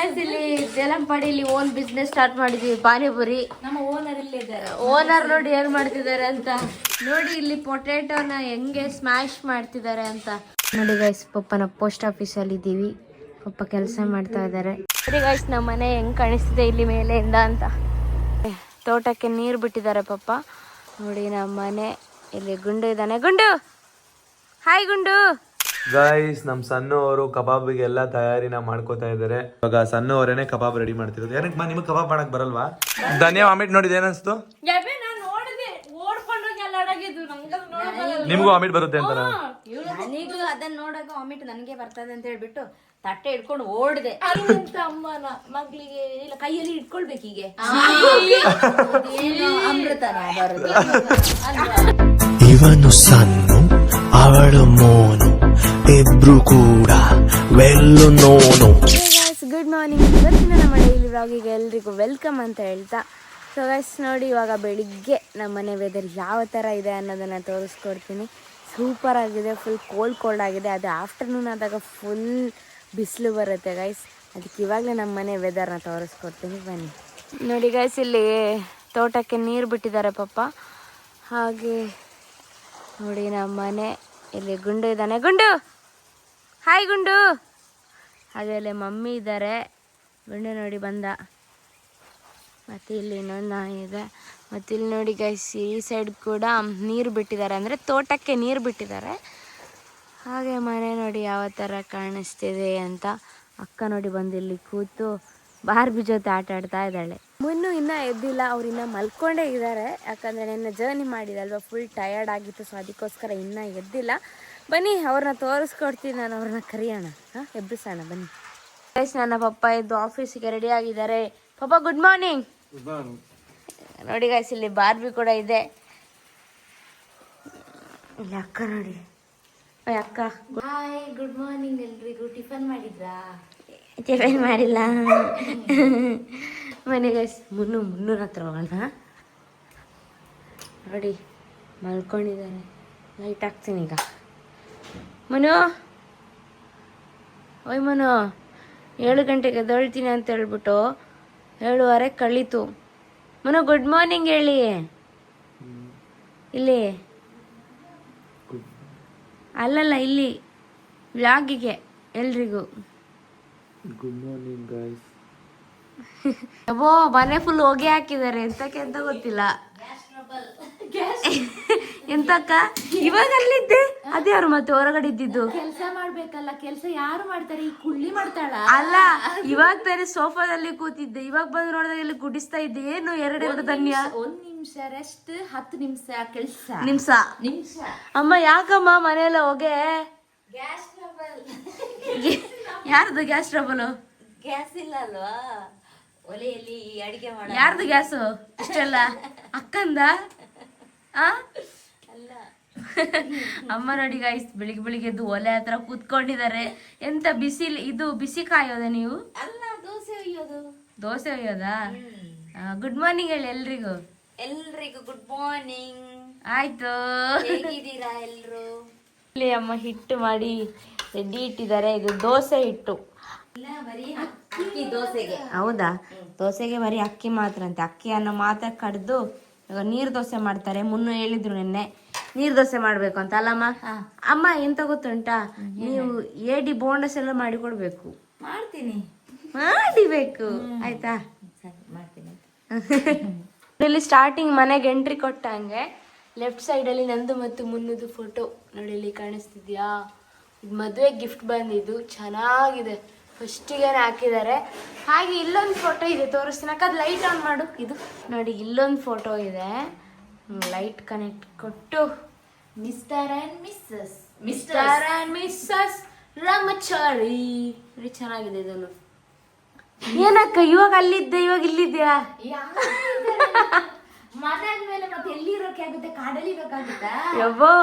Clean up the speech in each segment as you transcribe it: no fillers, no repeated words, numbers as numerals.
Guys ಇಲ್ಲಿ ದೇಲಂಪಾಡಿಲಿ own business start ಮಾಡಿದೀವಿ, ಪಾನಿಪುರಿ. ನಮ್ಮ ಓನರ್ ಇಲ್ಲೇ ಇದ್ದಾರೆ. ಓನರ್ ನೋಡಿ ಏನ್ ಮಾಡ್ತಿದ್ದಾರೆ ಅಂತ ನೋಡಿ. ಇಲ್ಲಿ ಪೊಟೇಟೋನ ಹೆಂಗೆ ಸ್ಮ್ಯಾಶ್ ಮಾಡ್ತಿದ್ದಾರೆ ಅಂತ ನೋಡಿ ಗೈಸ್. ಪಪ್ಪನ ಪೋಸ್ಟ್ ಆಫೀಸ್ ಅಲ್ಲಿ ಇದ್ದೀವಿ, ಪಪ್ಪ ಕೆಲಸ ಮಾಡ್ತಾ ಇದ್ದಾರೆ ನೋಡಿ ಗೈಸ್. ನಮ್ಮ ಮನೆ ಹೆಂಗ್ ಕಾಣಿಸ್ತಿದೆ ಇಲ್ಲಿ ಮೇಲೆಯಿಂದ ಅಂತ. ತೋಟಕ್ಕೆ ನೀರು ಬಿಟ್ಟಿದ್ದಾರೆ ಪಪ್ಪ ನೋಡಿ. ನಮ್ಮ ಮನೆ ಇಲ್ಲಿ ಗುಂಡು ಇದ್ದಾನೆ. ಗುಂಡು, ಹಾಯ್ ಗುಂಡು. ಗೈಸ್ ನಮ್ ಸಣ್ಣ ಅವರು ಕಬಾಬಿಗೆ ಎಲ್ಲ ತಯಾರಿನ ಮಾಡ್ಕೋತಾ ಇದಾರೆ. ಇವಾಗ ಸಣ್ಣ ಅವರೇನೆ ಕಬಾಬ್ ರೆಡಿ ಮಾಡ್ತಿರೋದು. ಏನಕ್ಕೆ ನಿಮಗೆ ಕಬಾಬ್ ಮಾಡಕ್ ಬರಲ್ವಾ? ಧನ್ಯ ವಾಮಿಟ್ ನೋಡಿದ ಏನಿಸ್ತು? ನಿಮ್ಗೂ ವಾಮಿಟ್ ಬರುತ್ತೆ ಅಂತ? ನನಗೂ ಅದನ್ನ ನೋಡಾಗ ವಾಮಿಟ್ ನನಗೆ ಬರ್ತದೆ ಅಂತ ಹೇಳ್ಬಿಟ್ಟು ತಟ್ಟೆ ಇಟ್ಕೊಂಡು ಓಡ್ದೆ. ಅಮ್ಮನ ಮಗ್ಳಿಗೆ ಇಲ್ಲ ಕೈಯಲ್ಲಿ ಇಟ್ಕೊಳ್ಬೇಕು. ಹೀಗೆ ಅಮೃತನ ಬರುದು. ಇವನು ಸಣ್ಣ ಅವಳು ಮೋನು, ಇಬ್ರು ಕೂಡ ವೆಲ್ಲು ನೋನು. Good morning. ಇವತ್ತಿನ ನಮ್ಮ ಡೈಲಿ ವ್ಲಾಗಿಗೆ ಎಲ್ರಿಗೂ ವೆಲ್ಕಮ್ ಅಂತ ಹೇಳ್ತಾ, ಸೊ ಗೈಸ್ ನೋಡಿ ಇವಾಗ ಬೆಳಿಗ್ಗೆ ನಮ್ಮ ಮನೆ ವೆದರ್ ಯಾವ ಥರ ಇದೆ ಅನ್ನೋದನ್ನು ತೋರಿಸ್ಕೊಡ್ತೀನಿ. ಸೂಪರ್ ಆಗಿದೆ, ಫುಲ್ ಕೋಲ್ಡ್ ಆಗಿದೆ. ಅದು ಆಫ್ಟರ್ನೂನ್ ಆದಾಗ ಫುಲ್ ಬಿಸಿಲು ಬರುತ್ತೆ ಗೈಸ್. ಅದಕ್ಕೆ ಇವಾಗಲೇ ನಮ್ಮ ಮನೆ ವೆದರ್ನ ತೋರಿಸ್ಕೊಡ್ತೀನಿ, ಬನ್ನಿ ನೋಡಿ ಗೈಸ್. ಇಲ್ಲಿ ತೋಟಕ್ಕೆ ನೀರು ಬಿಟ್ಟಿದ್ದಾರೆ ಪಪ್ಪ. ಹಾಗೆ ನೋಡಿ ನಮ್ಮ ಮನೆ ಇಲ್ಲಿ ಗುಂಡು ಇದ್ದಾನೆ. ಗುಂಡು, ಹಾಯ್ ಗುಂಡು. ಹಾಗೆ ಅಲ್ಲಿ ಮಮ್ಮಿ ಇದ್ದಾರೆ. ಗುಂಡು ನೋಡಿ ಬಂದ. ಮತ್ತು ಇಲ್ಲಿ ಇನ್ನೊಂದು ನಾಯಿ ಇದೆ. ಮತ್ತು ಇಲ್ಲಿ ನೋಡಿ ಗೈಸ್, ಈ ಸೈಡ್ ಕೂಡ ನೀರು ಬಿಟ್ಟಿದ್ದಾರೆ, ಅಂದರೆ ತೋಟಕ್ಕೆ ನೀರು ಬಿಟ್ಟಿದ್ದಾರೆ. ಹಾಗೆ ಮನೆ ನೋಡಿ ಯಾವ ಥರ ಕಾಣಿಸ್ತಿದೆ ಅಂತ. ಅಕ್ಕ ನೋಡಿ ಬಂದು ಇಲ್ಲಿ ಕೂತು ಬಾರ್ಬಿ ಜೊತೆ ಆಟ ಆಡ್ತಾ ಇದ್ದಾಳೆ. ಮುನ್ನು ಇನ್ನೂ ಎದ್ದಿಲ್ಲ, ಅವ್ರು ಇನ್ನೂ ಮಲ್ಕೊಂಡೇ ಇದ್ದಾರೆ. ಯಾಕಂದರೆ ನಿನ್ನೆ ಜರ್ನಿ ಮಾಡಿದಲ್ವ, ಫುಲ್ ಟಯರ್ಡ್ ಆಗಿತ್ತು. ಸೊ ಅದಕ್ಕೋಸ್ಕರ ಇನ್ನೂ ಎದ್ದಿಲ್ಲ. ಬನ್ನಿ ಅವ್ರನ್ನ ತೋರಿಸ್ಕೊಡ್ತೀನಿ, ನಾನು ಅವ್ರನ್ನ ಕರಿಯೋಣ, ಎಬ್ಬಿಸೋಣ ಬನ್ನಿ ಗೈಸ್. ನನ್ನ ಪಪ್ಪ ಎದ್ದು ಆಫೀಸಿಗೆ ರೆಡಿ ಆಗಿದ್ದಾರೆ. ಪಪ್ಪ ಗುಡ್ ಮಾರ್ನಿಂಗ್. ನೋಡಿ ಗೈಸ್, ಇಲ್ಲಿ ಬಾರ್ಬಿ ಕೂಡ ಇದೆ. ಇಲ್ಲಿ ಅಕ್ಕ ನೋಡಿ. ಅಕ್ಕ ಹಾಯ್, ಗುಡ್ ಮಾರ್ನಿಂಗ್ ಎಲ್ರಿಗೂ. ಟಿಫನ್ ಮಾಡಿದ್ರಾ? ಟಿಫನ್ ಮಾಡಿಲ್ಲ. ಮನೆ ಗೈಸ್, ಮುನ್ನೂರ ಹತ್ರ ಹೋಗೋಣ. ನೋಡಿ ಮಲ್ಕೊಂಡಿದ್ದಾರೆ. ಲೈಟ್ ಹಾಕ್ತೀನಿ ಈಗ. ಮನು, ಓಯ್ ಮನು, 7 ಗಂಟೆಗೆ ಎದ್ದೇಳ್ತೀನಿ ಅಂತ ಹೇಳ್ಬಿಟ್ಟು 7:15 ಕಳೀತು. ಮನು ಗುಡ್ ಮಾರ್ನಿಂಗ್ ಹೇಳಿ ಇಲ್ಲಿ. ಅಲ್ಲಲ್ಲ, ಇಲ್ಲಿ ವ್ಲಾಗಿಗೆ ಎಲ್ರಿಗೂ ಗುಡ್ ಮಾರ್ನಿಂಗ್ ಗೈಸ್. ಅಬ್ಬೋ, ಮನೆ ಫುಲ್ ಹೊಗೆ ಹಾಕಿದ್ದಾರೆ. ಎಂತಕ್ಕೆ ಅಂತ ಗೊತ್ತಿಲ್ಲ. ಎಂತಕ್ಕ ಇವಾಗ ಅಲ್ಲಿದ್ದೆ? ಅದೇ ಅವ್ರು ಮತ್ತೆ ಹೊರಗಡೆ ಇದ್ದಿದ್ದು. ಕೆಲಸ ಮಾಡ್ಬೇಕಲ್ಲ, ಕೆಲಸ ಯಾರು ಮಾಡ್ತಾರೆ? ಈ ಕುಳ್ಳಿ ಮಾಡ್ತಾಳ ಅಲ್ಲ, ಇವಾಗ ತಾನೇ ಸೋಫಾದಲ್ಲಿ ಕೂತಿದ್ದೆ. ಇವಾಗ ಬಂದು ನೋಡಿದಾಗ ಇಲ್ಲಿ ಗುಡಿಸ್ತಾ ಇದ್ದೆ. ಏನು ಎರಡು ಧನ್ಯ? 1 ನಿಮಿಷ ರೆಸ್ಟ್, 10 ನಿಮಿಷ ಕೆಲಸ. ನಿಮಿಷ ಅಮ್ಮ ಯಾಕಮ್ಮ ಮನೆಯಲ್ಲ ಹೊಗೆ? Gas trouble. ಯಾರ್ದು ಗ್ಯಾಸ್ ಟ್ರಬಲ್? ಗ್ಯಾಸ್ ಇಲ್ಲ ಅಲ್ವಾ ಒಲೆಯಲ್ಲಿ ಅಡಿಗೆ ಮಾಡ. ಯಾರ್ದು ಗ್ಯಾಸು ಇಷ್ಟೆಲ್ಲ? ಅಕ್ಕಂದ? ಅಲ್ಲ, ಅಮ್ಮ ನೋಡಿ ಗೈಸ್, ಬೆಳಿಗ್ಗೆ ಎದ್ದು ಒಲೆ ಹತ್ರ ಕೂತ್ಕೊಂಡಿದ್ದಾರೆ. ಎಂತ ಬಿಸಿಲ್ ಇದು? ಬಿಸಿ ಕಾಯೋದ ನೀವು? ಅಲ್ಲ, ದೋಸೆ ಒಯ್ಯೋದು. ದೋಸೆ ಒಯ್ಯೋದಾ? ಗುಡ್ ಮಾರ್ನಿಂಗ್ ಹೇಳಿ ಎಲ್ರಿಗೂ. Good morning. ಆಯ್ತು, ಹೇಗಿದ್ದೀರಾ ಎಲ್ರು? ಇಲ್ಲಿ ಅಮ್ಮ ಹಿಟ್ಟು ಮಾಡಿ ರೆಡಿ ಇಟ್ಟಿದ್ದಾರೆ. ಇದು ದೋಸೆ ಹಿಟ್ಟು. ಬರೀ ಅಕ್ಕಿ ದೋಸೆಗೆ. ಹೌದಾ? ದೋಸೆಗೆ ಬರೀ ಅಕ್ಕಿ ಮಾತ್ರ ಅಂತೆ. ಅಕ್ಕಿಯನ್ನು ಮಾತ್ರ ಕಡ್ದು ಇವಾಗ ನೀರು ದೋಸೆ ಮಾಡ್ತಾರೆ. ಮುನ್ನು ಹೇಳಿದ್ರು ನಿನ್ನೆ ನೀರು ದೋಸೆ ಮಾಡ್ಬೇಕು ಅಂತ. ಅಲ್ಲಮ್ಮ? ಅಮ್ಮ ಎಂತ ಗೊತ್ತುಂಟಾ, ನೀವು ಏಡಿ ಬೋಂಡಸ್ ಎಲ್ಲ ಮಾಡಿಕೊಡ್ಬೇಕು. ಮಾಡ್ತೀನಿ, ಮಾಡಿಬೇಕು ಆಯ್ತಾ? ಮಾಡ್ತೀನಿ. ಇಲ್ಲಿ ಸ್ಟಾರ್ಟಿಂಗ್ ಮನೆಗೆ ಎಂಟ್ರಿ ಕೊಟ್ಟಂಗೆ ಲೆಫ್ಟ್ ಸೈಡಲ್ಲಿ ನಂದು ಮತ್ತು ಮುನ್ನದು ಫೋಟೋ ನೋಡಿ, ಇಲ್ಲಿ ಕಾಣಿಸ್ತಿದ್ಯಾ? ಇದು ಮದುವೆ ಗಿಫ್ಟ್ ಬಂದಿದ್ದು, ಚೆನ್ನಾಗಿದೆ. ಫಸ್ಟಿಗೆ ಹಾಕಿದ್ದಾರೆ. ಹಾಗೆ ಇಲ್ಲೊಂದು ಫೋಟೋ ಇದೆ, ತೋರಿಸ್ತೀನಿ. ಅದು ಲೈಟ್ ಆನ್ ಮಾಡು. ಇದು ನೋಡಿ, ಇಲ್ಲೊಂದು ಫೋಟೋ ಇದೆ. ಲೈಟ್ ಕನೆಕ್ಟ್ ಕೊಟ್ಟು ಮಿಸ್ಟರ್ ಅಂಡ್ ಮಿಸ್ಸಸ್ ರಾಮಚಾರಿ ನೋಡಿ, ಚೆನ್ನಾಗಿದೆ ಇದನ್ನು. ಏನಕ್ಕ ಇವಾಗ ಅಲ್ಲಿದ್ದೆ, ಇವಾಗ ಇಲ್ಲಿದ್ಯಾ? ಮಾತಾದ್ಮೇಲೆ ಮತ್ತೆ ಎಲ್ಲಿ ಇರೋಕೆ ಆಗುತ್ತೆ? ಕಾಡಲ್ಲಿ ಇರೋಕ್ಕಾಗುತ್ತಾ? ಯಬ್ಬೋ,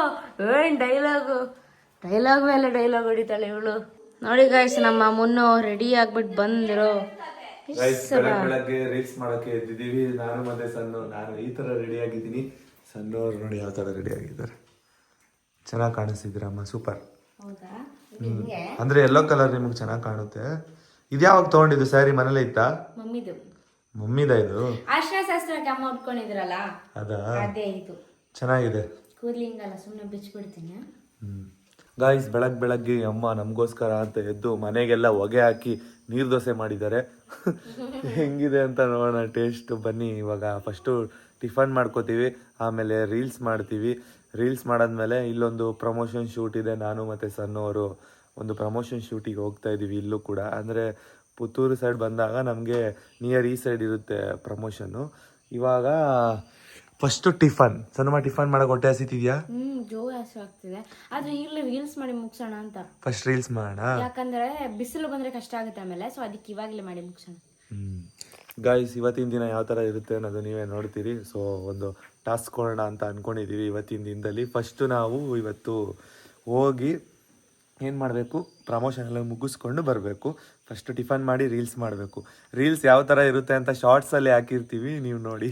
ಏನ್ ಡೈಲಾಗ್ ಮೇಲೆ ಡೈಲಾಗ್ ಹೊಡಿತಾಳೆ ಇವಳು. ನೋಡಿ ಗೈಸ್, ನಮ್ಮ ಮುನ್ನು ರೆಡಿ ಆಗ್ಬಿಟ್ಟು ಬಂದಿರೋ. ಬೆಳಗ್ಗೆ ರೀಲ್ಸ್ ಮಾಡಕ್ಕೆ ಎದ್ದಿದ್ದೀವಿ ನಾನು ಮತ್ತೆ ಸಣ್ಣ. ನಾನು ಈ ತರ ರೆಡಿ ಆಗಿದ್ದೀನಿ. ಸಣ್ಣವ್ರು ನೋಡಿ ಯಾವ ತರ ರೆಡಿ ಆಗಿದ್ದಾರೆ. ಚೆನ್ನಾಗಿ ಕಾಣಿಸ್ತಿದ್ದೀರಮ್ಮ, ಸೂಪರ್. ಅಂದ್ರೆ ಯೆಲ್ಲೋ ಕಲರ್ ನಿಮ್ಗೆ ಚೆನ್ನಾಗಿ ಕಾಣುತ್ತೆ. ಇದ್ಯಾವಾಗ ತೊಗೊಂಡಿದ್ದು ಸ್ಯಾರಿ ಮನೇಲೆ ಇತ್ತಾ? ಮಮ್ಮಿದು ಮಮ್ಮಿದ ಇದು? ಅರ್ಶಿನ ಶಾಸ್ತ್ರಕ್ಕೆ ಅಮ್ಮ ಉಟ್ಕೊಂಡಿದ್ರಲ್ಲ ಅದಾ? ಅದೇ ಇದು. ಚೆನ್ನಾಗಿದೆ. ಕೂದ್ಲಿಂಗಲ್ಲ ಸುಮ್ಮನೆ ಬಿಚ್ಚಿಬಿಡ್ತೀನಿ. ಗಾಯ್ಸ್ ಬೆಳಗ್ಗೆ ಅಮ್ಮ ನಮಗೋಸ್ಕರ ಅಂತ ಎದ್ದು ಮನೆಗೆಲ್ಲ ಹೊಗೆ ಹಾಕಿ ನೀರು ದೋಸೆ ಮಾಡಿದ್ದಾರೆ. ಹೆಂಗಿದೆ ಅಂತ ನೋಡೋಣ ಟೇಸ್ಟ್. ಬನ್ನಿ ಇವಾಗ ಫಸ್ಟು ಟಿಫನ್ ಮಾಡ್ಕೋತೀವಿ, ಆಮೇಲೆ ರೀಲ್ಸ್ ಮಾಡ್ತೀವಿ. ರೀಲ್ಸ್ ಮಾಡಾದ್ಮೇಲೆ ಇಲ್ಲೊಂದು ಪ್ರಮೋಷನ್ ಶೂಟ್ ಇದೆ. ನಾನು ಮತ್ತು ಸಣ್ಣವರು ಒಂದು ಪ್ರಮೋಷನ್ ಶೂಟಿಗೆ ಹೋಗ್ತಾ ಇದ್ದೀವಿ. ಇಲ್ಲೂ ಕೂಡ ಅಂದರೆ ಪುತ್ತೂರು ಸೈಡ್ ಬಂದಾಗ ನಮಗೆ ನಿಯರ್ ಈ ಸೈಡ್ ಇರುತ್ತೆ ಪ್ರಮೋಷನ್ನು. ಇವಾಗ ಫಸ್ಟು ಟಿಫನ್. ಸಣ್ಣ ಟಿಫನ್ ಮಾಡೋಕೆ ಹೊಟ್ಟೆ ಹಸಿತಿದ್ಯಾ? ಜೋಗ ಹಸು ಆಗ್ತಿದೆ, ಆದ್ರೆ ಈಗಲೇ ರೀಲ್ಸ್ ಮಾಡಿ ಮುಗಿಸೋಣ ಅಂತ. ಫಸ್ಟ್ ರೀಲ್ಸ್ ಮಾಡೋಣ, ಯಾಕಂದ್ರೆ ಬಿಸಿಲು ಬಂದ್ರೆ ಕಷ್ಟ ಆಗುತ್ತೆ ಆಮೇಲೆ. ಸೊ ಅದಕ್ಕೆ ಇವಾಗಲೇ ಮಾಡಿ ಮುಗಿಸೋಣ. ಗಾಯ್ಸ್ ಇವತ್ತಿನ ದಿನ ಯಾವ ಥರ ಇರುತ್ತೆ ಅನ್ನೋದು ನೀವೇ ನೋಡ್ತೀರಿ. ಸೊ ಒಂದು ಟಾಸ್ಕ್ ಕೊಡೋಣ ಅಂತ ಅಂದ್ಕೊಂಡಿದ್ದೀವಿ ಇವತ್ತಿನ ದಿನದಲ್ಲಿ. ಫಸ್ಟು ನಾವು ಇವತ್ತು ಹೋಗಿ ಏನು ಮಾಡಬೇಕು, ಪ್ರಮೋಷನ್ ಎಲ್ಲ ಮುಗಿಸ್ಕೊಂಡು ಬರಬೇಕು. ಫಸ್ಟು ಟಿಫನ್ ಮಾಡಿ ರೀಲ್ಸ್ ಮಾಡಬೇಕು. ರೀಲ್ಸ್ ಯಾವ ಥರ ಇರುತ್ತೆ ಅಂತ ಶಾರ್ಟ್ಸಲ್ಲಿ ಹಾಕಿರ್ತೀವಿ, ನೀವು ನೋಡಿ.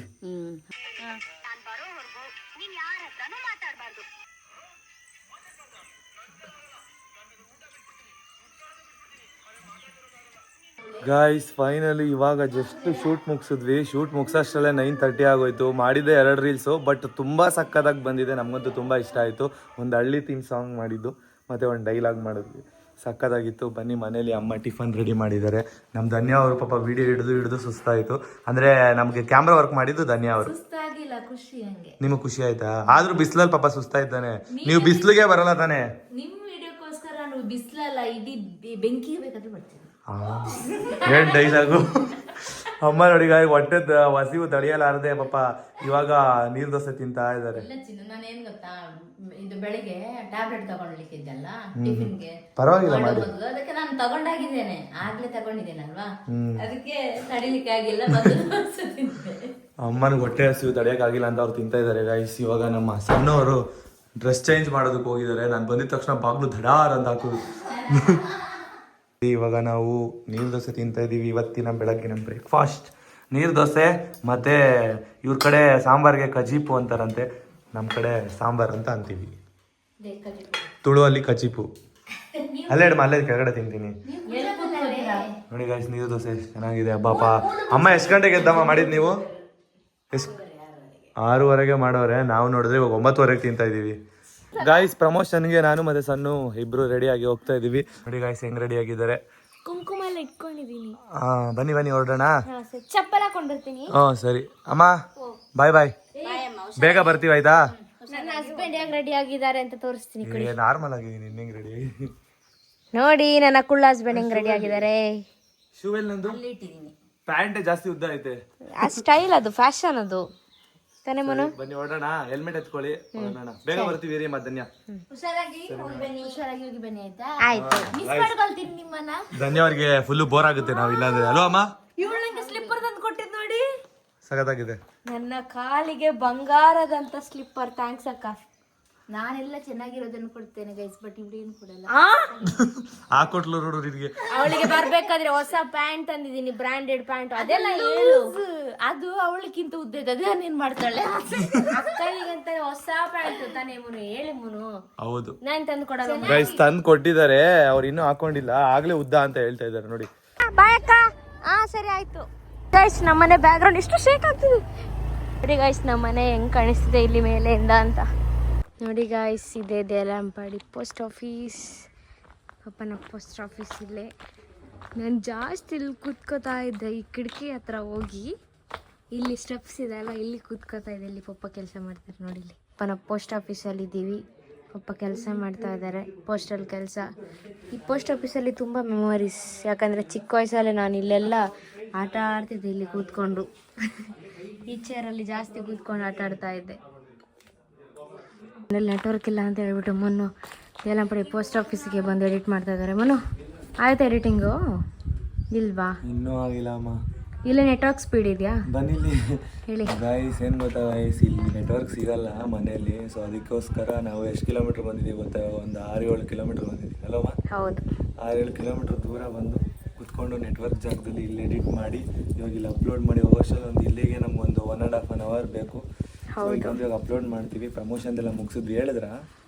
ಗಾಯ್ಸ್ ಫೈನಲಿ ಇವಾಗ ಜಸ್ಟ್ ಶೂಟ್ ಮುಗಿಸಿದ್ವಿ. ಶೂಟ್ ಮುಗಿಸೋಷ್ಟರಲ್ಲೇ 9:30 ಆಗೋಯ್ತು. ಮಾಡಿದ್ದೆ 2 ರೀಲ್ಸು, ಬಟ್ ತುಂಬ ಸಕ್ಕತ್ತಾಗಿ ಬಂದಿದೆ. ನಮಗಂತೂ ತುಂಬ ಇಷ್ಟ ಆಯಿತು. ಒಂದು ಹಳ್ಳಿ ಥೀಮ್ ಸಾಂಗ್ ಮಾಡಿದ್ದು ಮತ್ತು ಒಂದು ಡೈಲಾಗ್ ಮಾಡಿದ್ವಿ, ಸಕ್ಕತ್ತಾಗಿತ್ತು. ಬನ್ನಿ ಮನೇಲಿ ಅಮ್ಮ ಟಿಫನ್ ರೆಡಿ ಮಾಡಿದ್ದಾರೆ. ನಮ್ಮ ಧನ್ಯ ಅವರು ಪಾಪ ವಿಡಿಯೋ ಹಿಡಿದು ಸುಸ್ತಾಯಿತು. ಅಂದರೆ ನಮಗೆ ಕ್ಯಾಮ್ರಾ ವರ್ಕ್ ಮಾಡಿದ್ದು ಧನ್ಯ ಅವರು. ಸುಸ್ತಾಗಿಲ್ಲ, ಖುಷಿ ಹಂಗೆ. ನಿಮಗೆ ಖುಷಿ ಆಯ್ತಾ? ಆದರೂ ಬಿಸಿಲಲ್ಲಿ ಪಾಪ ಸುಸ್ತಾಯ್ತಾನೆ. ನೀವು ಬಿಸಿಲಿಗೆ ಬರಲ್ಲ ತಾನೆ? ನಿಮ್ಮ ವಿಡಿಯೋಕ್ಕೋಸ್ಕರ ನಾವು ಬಿಸಿಲಲ್ಲ ಇಡೀ ಬೆಂಕಿ ಬೇಕಾದ್ರೂ ಬರ್ತೀವಿ. ಏನು ಡೈಲಾಗು. ಅಮ್ಮ ನೋಡಿ ಹೊಟ್ಟೆ ಹಸಿವು ತಡೆಯಲಾರದೆ ಪಾಪ ಇವಾಗ ನೀರು ದೋಸೆ ತಿಂತಾ ಇದ್ದಾರೆ. ಇಲ್ಲ ಚಿನ್ನ, ನಾನೇನ್ ಗೊತ್ತಾ, ಇದು ಬೆಳಿಗ್ಗೆ ಟ್ಯಾಬ್ಲೆಟ್ ತಗೊಳ್ಲಿಕ್ಕಿದ್ದಲ್ಲ ಟಿಫಿನ್ಗೆ, ಪರವಾಗಿಲ್ಲ ಮಾಡಿ. ಅದಕ್ಕೆ ನಾನು ತಗೊಂಡಾಗಿದ್ದೇನೆ, ಆಗ್ಲೇ ತಗೊಂಡಿದ್ದೇನಲ್ವಾ, ಅದಕ್ಕೆ ತಡಿಲಿಕ್ಕೆ ಆಗಿಲ್ಲ. ಬಂದು ತಿಂತೆ. ಅಮ್ಮನಿಗೆ ಹೊಟ್ಟೆ ಹಸಿವು ತಡೆಯೋಕ್ಕಾಗಿಲ್ಲ ಅಂತ ಅವ್ರು ತಿಂತಾ ಇದ್ದಾರೆ ಗೈಸ್. ಇವಾಗ ನಮ್ಮ ಸಣ್ಣವರು ಡ್ರೆಸ್ ಚೇಂಜ್ ಮಾಡೋದಕ್ಕೆ ಹೋಗಿದ್ದಾರೆ. ನಾನು ಬಂದಿದ ತಕ್ಷಣ ಬಾಗ್ಲು ಧಡಾರ್ ಅಂತ ಹಾಕೋದು. ಇವಾಗ ನಾವು ನೀರು ದೋಸೆ ತಿಂತಾ ಇದ್ದೀವಿ. ಇವತ್ತಿನ ಬೆಳಗ್ಗಿನ ಬ್ರೇಕ್ಫಾಸ್ಟ್ ನೀರು ದೋಸೆ, ಮತ್ತು ಇವ್ರ ಕಡೆ ಸಾಂಬಾರಿಗೆ ಕಜೀಪು ಅಂತಾರಂತೆ, ನಮ್ಮ ಕಡೆ ಸಾಂಬಾರ್ ಅಂತ ಅಂತೀವಿ. ತುಳುವಲ್ಲಿ ಕಜೀಪು. ಅಲ್ಲೇ ಕೆಳಗಡೆ ತಿಂತೀನಿ ನೋಡಿ ಗೈಸ್. ನೀರು ದೋಸೆ ಚೆನ್ನಾಗಿದೆ. ಹಬ್ಬಪ್ಪ ಅಮ್ಮ ಎಷ್ಟು ಗಂಟೆಗೆ ಎದ್ದಮ್ಮ ಮಾಡಿದ್ದು ನೀವು? 6:30 ಮಾಡೋರೆ. ನಾವು ನೋಡಿದ್ರೆ ಇವಾಗ 9:30 ತಿಂತಾ ಇದ್ದೀವಿ. ಗಾಯ್ಸ್ ಪ್ರಮೋಷನ್ಗೆ ನಾನು ಮತ್ತೆ ಸಣ್ಣ ಇಬ್ರು ರೆಡಿಯಾಗಿ ಹೋಗ್ತಾ ಇದೀವಿ. ನೋಡಿ ಗಾಯ್ಸ್ ಹೆಂಗ್ ರೆಡಿ ಆಗಿದ್ದಾರೆ. ಕುಂಕುಮ ಎಲ್ಲ ಇಟ್ಕೊಂಡಿದೀನಿ. ಬನ್ನಿ ಹೊರಡೋಣ. ಚಪ್ಪಲ್ ಹಾಕೊಂಡ್ ಬರ್ತೀನಿ. ಸರಿ ಅಮ್ಮ, ಬಾಯ್. ಬೇಗ ಬರ್ತೀವಿ ಆಯ್ತಾ? ನನ್ನ ಹಸ್ಬೆಂಡ್ ಹೆಂಗ್ ರೆಡಿ ಆಗಿದ್ದಾರೆ ಅಂತ ತೋರಿಸ್ತೀನಿ. ನಾರ್ಮಲ್ ಆಗಿದ್ದೀನಿ. ಹೆಂಗ್ ರೆಡಿ ನೋಡಿ, ನನ್ನ ಕುಳ್ಳ ಹಸ್ಬೆಂಡ್ ಹೆಂಗ್ ರೆಡಿ ಆಗಿದ್ದಾರೆ. ಶೂ ಎಲ್ಲಿ ನಂದು? ಪ್ಯಾಂಟ್ ಜಾಸ್ತಿ ಉದ್ದ ಐತೆ. ಆ ಸ್ಟೈಲ್, ಅದು ಫ್ಯಾಷನ್, ಅದು ತಾನೇ ಮನು. ಬನ್ನಿ ಹೊರಡೋಣ. ಹೆಲ್ಮೆಟ್ ಎತ್ಕೊಳ್ಳಿ, ಹೊರಡೋಣ. ಬೇಗ ಬರ್ತೀವಿ ರೀ. ಮಧ್ಯಾಹ್ನ ಹುಷಾರಾಗಿ ಹೋಗಿ ಬನ್ನಿ ಆಯ್ತಾ? ಆಯ್ತು. ಮಿಸ್ ಮಾಡ್ಕೊಳ್ತೀನಿ ನಿಮ್ಮನ್ನ. ಧನ್ಯ ಅವ್ರಿಗೆ ಫುಲ್ ಬೋರ್ ಆಗುತ್ತೆ ನಾವು ಇಲ್ಲಾಂದ್ರೆ. ಅಲ್ವಾ ಅಮ್ಮ? ಇವಳು ನಂಗೆ ಸ್ಲಿಪ್ಪರ್ ತಂದು ಕೊಟ್ಟಿದ್ ನೋಡಿ, ಸಖತ್ತಾಗಿದೆ. ನನ್ನ ಕಾಲಿಗೆ ಬಂಗಾರದಂತ ಸ್ಲಿಪ್ಪರ್. ಥ್ಯಾಂಕ್ಸ್ ಅಕ್ಕ. ನಾನೆಲ್ಲ ಚೆನ್ನಾಗಿರೋದನ್ನು ಕೊಡ್ತೇನೆ ಗೈಸ್, ಬಟ್ ಇವ್ರು ಏನು ಕೊಡಲ್ಲ. ಹಾಕೊಟ್ಲು ನೋಡು ಇದಕ್ಕೆ. ಅವಳಿಗೆ ಬರ್ಬೇಕಾದ್ರೆ ಹೊಸ ಪ್ಯಾಂಟ್ ತಂದಿದ್ದೀನಿ, ಬ್ರಾಂಡೆಡ್ ಪ್ಯಾಂಟ್. ಅದೆಲ್ಲ ಹೇಳು, ಅದು ಅವಳಿಗಿಂತ ಉದ್ದದ, ಅದೇನೇನ್ ಮಾಡ್ತಾಳೆ. ಅಕ್ಕನಿಗಂತ ಹೊಸ ಪ್ಯಾಂಟ್ ತಾನೇ ಮುನು. ಹೇಳಿ ಮುನು. ಹೌದು, ನಾನ್ ತಂದು ಕೊಡಲ್ಲ. ಗೈಸ್ ತಂದು ಕೊಟ್ಟಿದ್ದಾರೆ, ಅವ್ರು ಇನ್ನೂ ಹಾಕೊಂಡಿಲ್ಲ. ಆಗ್ಲೇ ಉದ್ದ ಅಂತ ಹೇಳ್ತಾ ಇದ್ದಾರೆ ನೋಡಿ. ಬಾಯ್ ಅಕ್ಕ. ಸರಿ ಆಯ್ತು ಗೈಸ್. ನಮ್ಮನೆ ಬ್ಯಾಕ್ ಗ್ರೌಂಡ್ ಎಷ್ಟು ಶೇಕ್ ಆಗ್ತಿದೆ ನೋಡಿ ಗೈಸ್. ನಮ್ಮನೆ ಹೆಂಗ್ ಕಾಣಿಸ್ತಿದೆ ಇಲ್ಲಿ ಮೇಲೆಯಿಂದ ಅಂತ ನೋಡಿ ಗಾಯ್ಸ್. ಇದೆ ದೇಲಂಪಾಡಿ ಪೋಸ್ಟ್ ಆಫೀಸ್. ಪಪ್ಪನ ಪೋಸ್ಟ್ ಆಫೀಸ್ ಇಲ್ಲೇ. ನಾನು ಜಾಸ್ತಿ ಇಲ್ಲಿ ಕೂತ್ಕೋತಾ ಇದ್ದೆ, ಈ ಕಿಟಕಿ ಹತ್ರ ಹೋಗಿ. ಇಲ್ಲಿ ಸ್ಟೆಪ್ಸ್ ಇದೆ ಅಲ್ಲ, ಇಲ್ಲಿ ಕೂತ್ಕೋತಾ ಇದೆ. ಇಲ್ಲಿ ಪಪ್ಪ ಕೆಲಸ ಮಾಡ್ತಾರೆ ನೋಡಿ. ಇಲ್ಲಿ ಪಪ್ಪನ ಪೋಸ್ಟ್ ಆಫೀಸಲ್ಲಿ ಇದ್ದೀವಿ. ಪಪ್ಪ ಕೆಲಸ ಮಾಡ್ತಾ ಇದ್ದಾರೆ, ಪೋಸ್ಟಲ್ ಕೆಲಸ. ಈ ಪೋಸ್ಟ್ ಆಫೀಸಲ್ಲಿ ತುಂಬ ಮೆಮೊರೀಸ್. ಯಾಕಂದರೆ ಚಿಕ್ಕ ವಯಸ್ಸಲ್ಲಿ ನಾನು ಇಲ್ಲೆಲ್ಲ ಆಟ ಆಡ್ತಿದ್ದೆ, ಇಲ್ಲಿ ಕೂತ್ಕೊಂಡು. ಈ ಚೇರಲ್ಲಿ ಜಾಸ್ತಿ ಕೂತ್ಕೊಂಡು ಆಟ ಆಡ್ತಾ ಇದ್ದೆ. ಮನೇಲಿ ನೆಟ್ವರ್ಕ್ ಇಲ್ಲ ಅಂತ ಹೇಳ್ಬಿಟ್ಟು ಮೊನ್ನು ದೇಲಂಪಾಡಿ ಪೋಸ್ಟ್ ಆಫೀಸಿಗೆ ಬಂದು ಎಡಿಟ್ ಮಾಡ್ತಾ ಇದ್ದಾರೆ. ಮನು ಆಯ್ತಾ ಎಡಿಟಿಂಗು? ಇಲ್ವಾ? ಇನ್ನೂ ಆಗಿಲ್ಲ ಅಮ್ಮ. ಇಲ್ಲಿ ನೆಟ್ವರ್ಕ್ ಸ್ಪೀಡ್ ಇದೆಯಾ? ಬನ್ನಿಲ್ಲಿ ಹೇಳಿ ಗೈಸ್. ಏನು ಗೊತ್ತಾ ಗೈಸ್, ಇಲ್ಲಿ ನೆಟ್ವರ್ಕ್ ಸಿಗಲ್ಲ ಮನೆಯಲ್ಲಿ. ಸೊ ಅದಕ್ಕೋಸ್ಕರ ನಾವು ಎಷ್ಟು ಕಿಲೋಮೀಟ್ರ್ ಬಂದಿದ್ದೀವಿ ಗೊತ್ತಾ? ಒಂದು 6-7 ಕಿಲೋಮೀಟ್ರ್ ಬಂದಿದ್ದೀವಿ ಅಲ್ಲಮ್ಮ? ಹೌದು, 6-7 ಕಿಲೋಮೀಟ್ರ್ ದೂರ ಬಂದು ಕುತ್ಕೊಂಡು ನೆಟ್ವರ್ಕ್ ಜಾಗದಲ್ಲಿ ಇಲ್ಲಿ ಎಡಿಟ್ ಮಾಡಿ ಇವಾಗ ಇಲ್ಲಿ ಅಪ್ಲೋಡ್ ಮಾಡಿ ಹೋಗೋಷ್ಟರಲ್ಲಿ ಒಂದು ಇಲ್ಲಿಗೆ ನಮ್ಗೊಂದು 1.5 hour ಬೇಕು. ಇವಾಗ ಅಪ್ಲೋಡ್ ಮಾಡ್ತೀವಿ. ಪ್ರಮೋಷನ್ ಎಲ್ಲ ಮುಗಿಸಿದ್ವಿ ಹೇಳಿದ್ರಾ?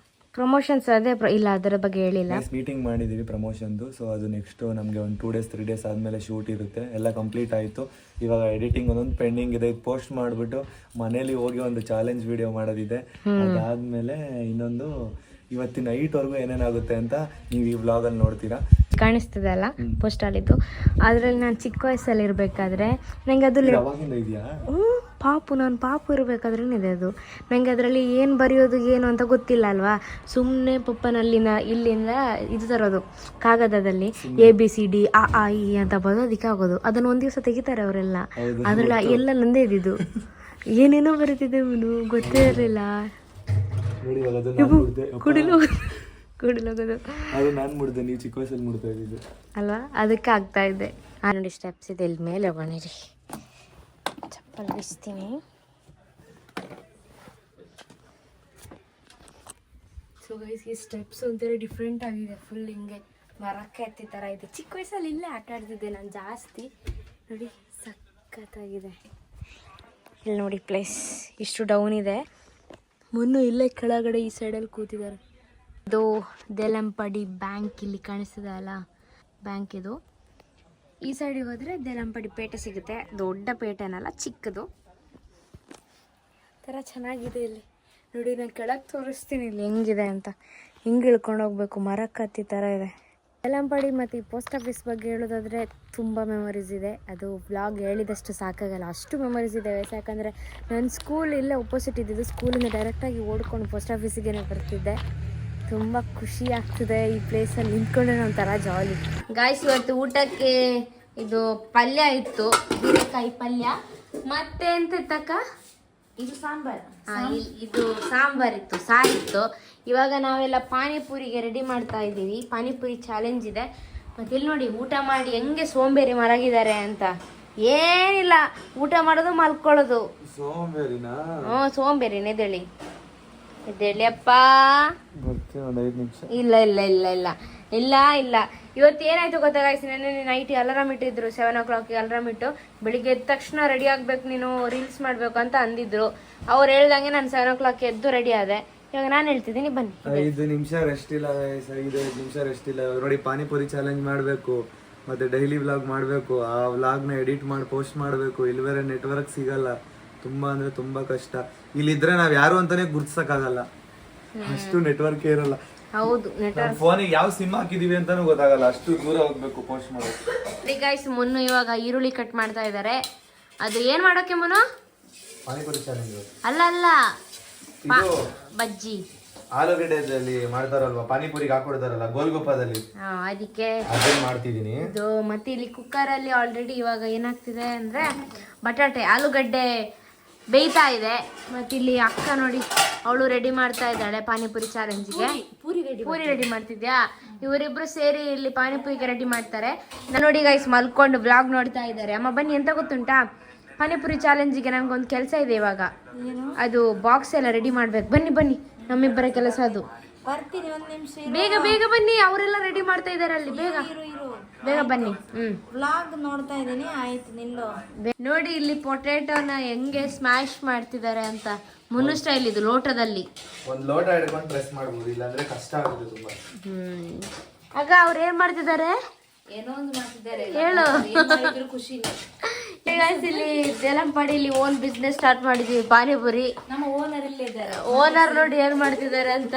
ಪ್ರಮೋಷನ್ಸ್ ಅದೇ ಇಲ್ಲ ಅದರ ಬಗ್ಗೆ ಹೇಳಿಲ್ಲ. ಮೀಟಿಂಗ್ ಮಾಡಿದ್ದೀವಿ ಪ್ರಮೋಷನ್ದು. ಸೊ ಅದು ನೆಕ್ಸ್ಟು ನಮಗೆ ಒಂದು 2 days 3 days ಆದಮೇಲೆ ಶೂಟ್ ಇರುತ್ತೆ. ಎಲ್ಲ ಕಂಪ್ಲೀಟ್ ಆಯಿತು. ಇವಾಗ ಎಡಿಟಿಂಗ್ ಒಂದೊಂದು ಪೆಂಡಿಂಗ್ ಇದೆ. ಪೋಸ್ಟ್ ಮಾಡಿಬಿಟ್ಟು ಮನೇಲಿ ಹೋಗಿ ಒಂದು ಚಾಲೆಂಜ್ ವಿಡಿಯೋ ಮಾಡೋದಿದೆ. ಅದಾದಮೇಲೆ ಇನ್ನೊಂದು ಇವತ್ತಿನ ನೈಟ್ವರೆಗೂ ಏನೇನಾಗುತ್ತೆ ಅಂತ ನೀವು ಈ ವ್ಲಾಗಲ್ಲಿ ನೋಡ್ತೀರಾ. ಕಾಣಿಸ್ತದೆ ಅಲ್ಲ ಪೋಸ್ಟಲ್ಲಿದ್ದು. ಅದರಲ್ಲಿ ನಾನು ಚಿಕ್ಕ ವಯಸ್ಸಲ್ಲಿ ಇರಬೇಕಾದ್ರೆ ನನಗೆ ಅದು ಅವಾಗಿಂದ ಇದೆಯಾ? ನಾನು ಪಾಪು ಇರಬೇಕಾದ್ರೇನೆ ಇದೆ ಅದು. ನನಗೆ ಅದರಲ್ಲಿ ಏನು ಬರೆಯೋದು ಏನು ಅಂತ ಗೊತ್ತಿಲ್ಲ ಅಲ್ವಾ. ಸುಮ್ಮನೆ ಪಪ್ಪನಲ್ಲಿಂದ ಇಲ್ಲಿಂದ ಇದು ತರೋದು ಕಾಗದದಲ್ಲಿ ABCD ಆ ಇ ಅಂತ ಬರೋದಕ್ಕೆ ಆಗೋದು. ಅದನ್ನು ಒಂದು ದಿವಸ ತೆಗಿತಾರೆ ಅವರೆಲ್ಲ. ಅದರಲ್ಲಿ ಎಲ್ಲ ನಂದೇ ಇದ್ದಿದ್ದು. ಏನೇನೋ ಬರೀತಿದ್ದೆ ಅವನು ಗೊತ್ತೇ ಇರಲಿಲ್ಲ. ಕುಡಿಲೋಗೋದು ಅದು ನಾನು ಮುಡ್ದೆ, ನೀವು ಚಿಕ್ಕ ವಯಸ್ಸಲ್ಲಿ ಮುಡ್ತಾ ಇದ್ದಿದ್ದು ಅಲ್ವಾ, ಅದಕ್ಕೆ ಆಗ್ತಾ ಇದೆ. ನೋಡಿ ಸ್ಟೆಪ್ಸ್ ಇದೆ, ಇಲ್ಲಿ ಮೇಲೆ ಹೋಗೋಣಿರಿ. ಚಪ್ಪಲ್ ಬಿಸ್ತೀನಿ. ಸೊ ಗೈಸ್ ಈ ಸ್ಟೆಪ್ಸ್ ಒಂಥರ ಡಿಫ್ರೆಂಟ್ ಆಗಿದೆ. ಫುಲ್ ಹಿಂಗೆ ಮರಕ್ಕೆ ಹತ್ತಿ ಥರ ಇದೆ. ಚಿಕ್ಕ ವಯಸ್ಸಲ್ಲಿ ಇಲ್ಲೇ ಆಟ ಆಡ್ತಿದ್ದೆ ನಾನು ಜಾಸ್ತಿ. ನೋಡಿ ಸಖತ್ತಾಗಿದೆ. ಇಲ್ಲಿ ನೋಡಿ ಪ್ಲೇಸ್ ಇಷ್ಟು ಡೌನ್ ಇದೆ. ಮುನ್ನು ಇಲ್ಲೇ ಕೆಳಗಡೆ ಈ ಸೈಡಲ್ಲಿ ಕೂತಿದ್ದಾರೆ. ಇದು ದೇಲಂಪಡಿ ಬ್ಯಾಂಕ್ ಇಲ್ಲಿ ಕಾಣಿಸ್ತದೆ ಅಲ್ಲ, ಬ್ಯಾಂಕ್ ಇದು. ಈ ಸೈಡಿಗೆ ಹೋದರೆ ದೇಲಂಪಡಿ ಪೇಟೆ ಸಿಗುತ್ತೆ. ದೊಡ್ಡ ಪೇಟೆನಲ್ಲ, ಚಿಕ್ಕದು ಥರ ಚೆನ್ನಾಗಿದೆ. ಇಲ್ಲಿ ನೋಡಿ, ನಾನು ಕೆಳಗೆ ತೋರಿಸ್ತೀನಿ ಇಲ್ಲಿ ಹೆಂಗಿದೆ ಅಂತ. ಹಿಂಗೆ ಇಳ್ಕೊಂಡು ಹೋಗ್ಬೇಕು, ಮರಕ್ಕೆ ಹತ್ತಿ ಥರ ಇದೆ. ದೇಲಂಪಡಿ ಮತ್ತು ಈ ಪೋಸ್ಟ್ ಆಫೀಸ್ ಬಗ್ಗೆ ಹೇಳೋದಾದರೆ ತುಂಬ ಮೆಮೊರೀಸ್ ಇದೆ. ಅದು ವ್ಲಾಗ್ ಹೇಳಿದಷ್ಟು ಸಾಕಾಗಲ್ಲ, ಅಷ್ಟು ಮೆಮೊರೀಸ್ ಇದೆ. ಯಾಕಂದರೆ ನನ್ನ ಸ್ಕೂಲ್ ಇಲ್ಲೇ ಒಪೋಸಿಟ್ ಇದ್ದಿದ್ದು. ಸ್ಕೂಲಿಂದ ಡೈರೆಕ್ಟಾಗಿ ಓಡ್ಕೊಂಡು ಪೋಸ್ಟ್ ಆಫೀಸಿಗೆ ಬರ್ತಿದ್ದೆ. ತುಂಬ ಖುಷಿ ಆಗ್ತದೆ ಈ ಪ್ಲೇಸಲ್ಲಿ ನಿಂತ್ಕೊಂಡ್ರೆ ಒಂಥರ ಜಾಲಿ. ಗಾಯ್ಸ್ ಇವತ್ತು ಊಟಕ್ಕೆ ಇದು ಪಲ್ಯ ಇತ್ತು, ಹೀರೆಕಾಯಿ ಪಲ್ಯ. ಮತ್ತೆ ಎಂತ ಇತ್ತಕ್ಕ? ಇದು ಸಾಂಬಾರ್. ಇದು ಸಾಂಬಾರ್ ಇತ್ತು, ಸಾರಿತ್ತು. ಇವಾಗ ನಾವೆಲ್ಲ ಪಾನಿಪುರಿಗೆ ರೆಡಿ ಮಾಡ್ತಾ ಇದ್ದೀವಿ. ಪಾನಿಪುರಿ ಚಾಲೆಂಜ್ ಇದೆ. ಮತ್ತೆ ಇಲ್ಲಿ ನೋಡಿ ಊಟ ಮಾಡಿ ಹೆಂಗೆ ಸೋಂಬೇರಿ ಮಲಗಿದ್ದಾರೆ ಅಂತ. ಏನಿಲ್ಲ, ಊಟ ಮಾಡೋದು ಮಲ್ಕೊಳ್ಳೋದು. ಸೋಂಬೇರಿನಾ? ಸೋಂಬೇರಿನೇ. ಎದ್ದೇಳಿ ಅಪ್ಪ. ಇಲ್ಲ ಇಲ್ಲ ಇಲ್ಲ ಇಲ್ಲ ಇಲ್ಲ ಇಲ್ಲ ಇವತ್ತು ಏನಾಯ್ತು ಗೊತ್ತಾ ಗಾಯ್ಸ್, ನೆನ್ನೆ ನೈಟ್ ಅಲಾರಾಮ್ ಇಟ್ಟಿದ್ರು. 7 o'clock ಅಲಾರಾಮ್ ಇಟ್ಟು ಬೆಳಿಗ್ಗೆ ಎದ್ದ ತಕ್ಷಣ ರೆಡಿ ಆಗ್ಬೇಕು ನೀನು, ರೀಲ್ಸ್ ಮಾಡ್ಬೇಕು ಅಂತ ಅಂದಿದ್ರು. ಅವ್ರು ಹೇಳ್ದಂಗೆ ನಾನು 7 o'clock ಎದ್ದು ರೆಡಿ ಆದೆ. ಇವಾಗ ನಾನು ಹೇಳ್ತಿದ್ದೀನಿ ಬನ್ನಿ. 5 ನಿಮಿಷ ರೆಸ್ಟ್ ಇಲ್ಲ, 5 ನಿಮಿಷ ರೆಸ್ಟ್ ಇಲ್ಲ. ನೋಡಿ ಪಾನಿಪುರಿ ಚಾಲೆಂಜ್ ಮಾಡಬೇಕು, ಮತ್ತೆ ಡೈಲಿ ವ್ಲಾಗ್ ಮಾಡಬೇಕು. ಆ ವ್ಲಾಗ್ನ ಎಡಿಟ್ ಮಾಡಿ ಪೋಸ್ಟ್ ಮಾಡಬೇಕು. ಇಲ್ಲಿ ಬೇರೆ ನೆಟ್ವರ್ಕ್ ಸಿಗಲ್ಲ. ತುಂಬಾ ಅಂದ್ರೆ ತುಂಬಾ ಕಷ್ಟ. ಇಲ್ಲಿದ್ರೆ ನಾವ್ ಯಾರು ಅಂತಾನೆ ಗುರ್ತಿಸಕ್ಕಾಗಲ್ಲ, ಅಷ್ಟು ನೆಟ್ವರ್ಕ್ ಇರಲ್ಲ. ಹೌದು, ಫೋನಿಗೆ ಯಾವ ಸಿಮ್ ಹಾಕಿದೀವಿ ಅಂತಾನು ಗೊತ್ತಾಗಲ್ಲ, ಅಷ್ಟು ದೂರ ಹೋಗ್ಬೇಕು ಪೋಸ್ಟ್ ಮಾಡೋದು. ಗೈಸ್ ಮುನ್ನು ಇವಾಗ ಈರುಳ್ಳಿ ಕಟ್ ಮಾಡ್ತಾ ಇದ್ದಾರೆ. ಅದು ಏನ್ ಮಾಡೋಕೆ ಮುನ್ನು? ಪಾನಿಪುರಿ ಚಾಲೆಂಜ್ ಅಲ್ಲ ಅಲ್ಲ, ಬಜ್ಜಿ ಆಲೂಗಡ್ಡೆದಲ್ಲಿ ಮಾಡ್ತಾರಲ್ವಾ, ಪಾನಿಪುರಿಗೆ ಹಾಕೊಡ್ತಾರಲ್ಲ ಗೋಲ್ಗೊಪ್ಪದಲ್ಲಿ, ಅದಕ್ಕೆ ಅದನ್ನ ಮಾಡ್ತಿದೀನಿ. ಇದು ಮತ್ತೆ ಇಲ್ಲಿ ಕುಕ್ಕರ್ ಅಲ್ಲಿ ಆಲ್ರೆಡಿ ಇವಾಗ ಏನಾಗ್ತಿದೆ ಅಂದ್ರೆ ಬಟಾಟೆ ಆಲೂಗಡ್ಡೆ ಬೇಯ್ತಾ ಇದೆ. ಮತ್ತೆ ಇಲ್ಲಿ ಅಕ್ಕ ನೋಡಿ ಅವಳು ರೆಡಿ ಮಾಡ್ತಾ ಇದ್ದಾಳೆ ಪಾನಿಪುರಿ ಚಾಲೆಂಜ್ಗೆ. ಪೂರಿ ರೆಡಿ ಮಾಡ್ತಿದ್ಯಾ? ಇವರಿಬ್ರು ಸೇರಿ ಇಲ್ಲಿ ಪಾನಿಪುರಿಗೆ ರೆಡಿ ಮಾಡ್ತಾರೆ. ನಾನು ನೋಡಿ ಗೈಸ್ ಮಲ್ಕೊಂಡು ಬ್ಲಾಗ್ ನೋಡ್ತಾ ಇದ್ದಾರೆ. ಅಮ್ಮ ಬನ್ನಿ, ಎಂತ ಗೊತ್ತುಂಟಾ, ಪಾನಿಪುರಿ ಚಾಲೆಂಜಿಗೆ ನಮ್ಗೊಂದು ಕೆಲಸ ಇದೆ ಇವಾಗ. ಅದು ಬಾಕ್ಸ್ ಎಲ್ಲ ರೆಡಿ ಮಾಡ್ಬೇಕು. ಬನ್ನಿ ಬನ್ನಿ, ನಮ್ಮಿಬ್ಬರ ಕೆಲಸ ಅದು. ಬರ್ತೀನಿ, 1 ನಿಮಿಷ. ಬೇಗ ಬೇಗ ಬನ್ನಿ, ಅವರೆಲ್ಲ ರೆಡಿ ಮಾಡ್ತಾ ಇದಾರೆ ಅಲ್ಲಿ. ಬೇಗ ಬೇಗ ಬನ್ನಿ. ವ್ಲಾಗ್ ನೋಡ್ತಾ ಇದೀನಿ. ಆಯ್ತು ನಿಲ್ಲು. ನೋಡಿ ಇಲ್ಲಿ ಪೊಟೇಟೋನ ಹೆಂಗೆ ಸ್ಮ್ಯಾಶ್ ಮಾಡ್ತಿದ್ದಾರೆ ಅಂತ. ಮುನ್ನು ಸ್ಟೈಲ್ ಇದು, ಲೋಟದಲ್ಲಿ. ಒಂದ್ ಲೋಟ ಹಿಡ್ಕೊಂಡು ಪ್ರೆಸ್ ಮಾಡ್ಬೋದು, ಇಲ್ಲಾಂದ್ರೆ ಕಷ್ಟ ಆಗುತ್ತೆ ತುಂಬಾ. ಆಗ ಅವ್ರು ಏನ್ ಮಾಡ್ತಿದ್ದಾರೆ? ಏನೋ ಒಂದು ಮಾಡ್ತಿದ್ದಾರೆ, ಹೇಳು. ಖುಷಿ. ಇಲ್ಲಿ ದೇಲಂಪಡಿಲಿ ಓನ್ ಬಿಸ್ನೆಸ್ ಸ್ಟಾರ್ಟ್ ಮಾಡಿದೀವಿ, ಪಾನಿಪುರಿ. ನಮ್ಮ ಓನರ್ ಇಲ್ಲೇ ಇದ್ದಾರೆ. ಓನರ್ ನೋಡಿ ಏನ್ ಮಾಡ್ತಿದ್ದಾರೆ ಅಂತ.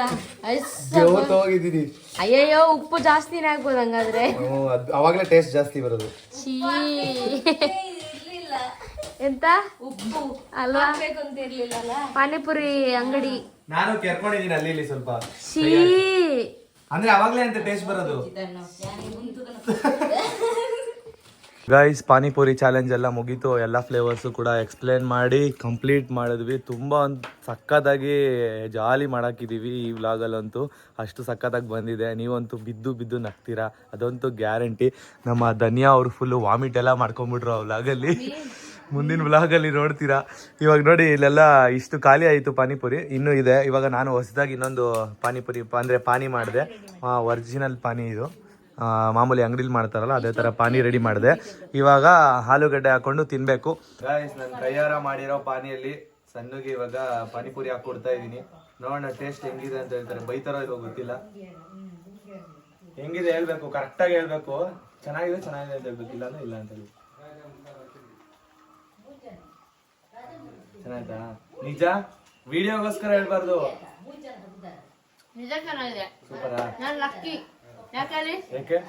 ಹೋಗಿದ್ದೀನಿ. ಅಯ್ಯಯ್ಯೋ, ಉಪ್ಪು ಜಾಸ್ತಿನೇ ಆಗ್ಬೋದು ಹಂಗಾದ್ರೆ. ಅವಾಗಲೇ ಟೇಸ್ಟ್ ಜಾಸ್ತಿ ಬರೋದು. ಎಂತ ಉಪ್ಪು ಅಲ್ವಾ ಅಂತ ಇರ್ಲಿಲ್ಲ. ಪಾನಿಪುರಿ ಅಂಗಡಿ ನಾನು ಕೆರ್ಕೊಂಡಿದ್ದೀನಿ ಅಲ್ಲಿ ಇಲ್ಲಿ ಸ್ವಲ್ಪ. ಶೀ ಅಂದ್ರೆ ಅವಾಗ್ಲೇ ಅಂತ ಟೇಸ್ಟ್ ಬರೋದು. ಗೈಸ್ ಪಾನಿಪುರಿ ಚಾಲೆಂಜ್ ಎಲ್ಲ ಮುಗೀತು. ಎಲ್ಲ ಫ್ಲೇವರ್ಸು ಕೂಡ ಎಕ್ಸ್ಪ್ಲೇನ್ ಮಾಡಿ ಕಂಪ್ಲೀಟ್ ಮಾಡಿದ್ವಿ. ತುಂಬ ಒಂದು ಸಕ್ಕತ್ತಾಗಿ ಜಾಲಿ ಮಾಡಾಕಿದ್ದೀವಿ ಈ ವ್ಲಾಗಲ್ಲಂತೂ. ಅಷ್ಟು ಸಕ್ಕತ್ತಾಗಿ ಬಂದಿದೆ. ನೀವಂತೂ ಬಿದ್ದು ಬಿದ್ದು ನಗ್ತೀರಾ, ಅದಂತೂ ಗ್ಯಾರಂಟಿ. ನಮ್ಮ ಧನ್ಯಾ ಅವರು ಫುಲ್ಲು ವಾಮಿಟ್ ಎಲ್ಲ ಮಾಡ್ಕೊಂಬಿಟ್ರು ಆ ವ್ಲಾಗಲ್ಲಿ. ಮುಂದಿನ ವ್ಲಾಗಲ್ಲಿ ನೋಡ್ತೀರಾ. ಇವಾಗ ನೋಡಿ ಇಲ್ಲೆಲ್ಲ ಇಷ್ಟು ಖಾಲಿ ಆಯಿತು ಪಾನಿಪುರಿ, ಇನ್ನೂ ಇದೆ. ಇವಾಗ ನಾನು ಹೊಸದಾಗಿ ಇನ್ನೊಂದು ಪಾನಿಪುರಿ ಅಂದರೆ ಪಾನಿ ಮಾಡಿದೆ. ಒರಿಜಿನಲ್ ಪಾನಿ ಇದು, ಮಾಮೂಲಿ ಅಂಗಡಿಲಿ ಮಾಡ್ತಾರಲ್ಲ ಅದೇ ಥರ ಪಾನಿ ರೆಡಿ ಮಾಡಿದೆ. ಇವಾಗ ಆಲೂಗಡ್ಡೆ ಹಾಕೊಂಡು ತಿನ್ನಬೇಕು. ಗಾಯ್ಸ್ ನನ್ನ ಕೈಯಾರ ಮಾಡಿರೋ ಪಾನಿಯಲ್ಲಿ ಸಣ್ಣಗೆ ಇವಾಗ ಪಾನಿಪುರಿ ಹಾಕ್ಕೊಡ್ತಾ ಇದ್ದೀನಿ. ನೋಡೋಣ ಟೇಸ್ಟ್ ಹೆಂಗಿದೆ ಅಂತ ಹೇಳ್ತಾರೆ. ಬೈತಾರೋ ಇರೋ ಗೊತ್ತಿಲ್ಲ. ಹೆಂಗಿದೆ ಹೇಳ್ಬೇಕು, ಕರೆಕ್ಟಾಗಿ ಹೇಳ್ಬೇಕು. ಚೆನ್ನಾಗಿದೆ ಚೆನ್ನಾಗಿದೆ ಅಂತ ಹೇಳ್ಬೇಕು, ಇಲ್ಲ ಅಂದ್ರೆ ಇಲ್ಲ ಅಂತ ಹೇಳಿ. ಚೆನ್ನಾಯ್ತಾ? ನಿಜ ವಿಡಿಯೋಗೋಸ್ಕರ ಹೇಳ್ಬಾರ್ದು. ನಿಜ ಚೆನ್ನಾಗಿದೆ. ಸೂಪರಾ? ನಾನು ಲಕ್ಕಿ. ಯಾಕೆ ಯಾಕೆ?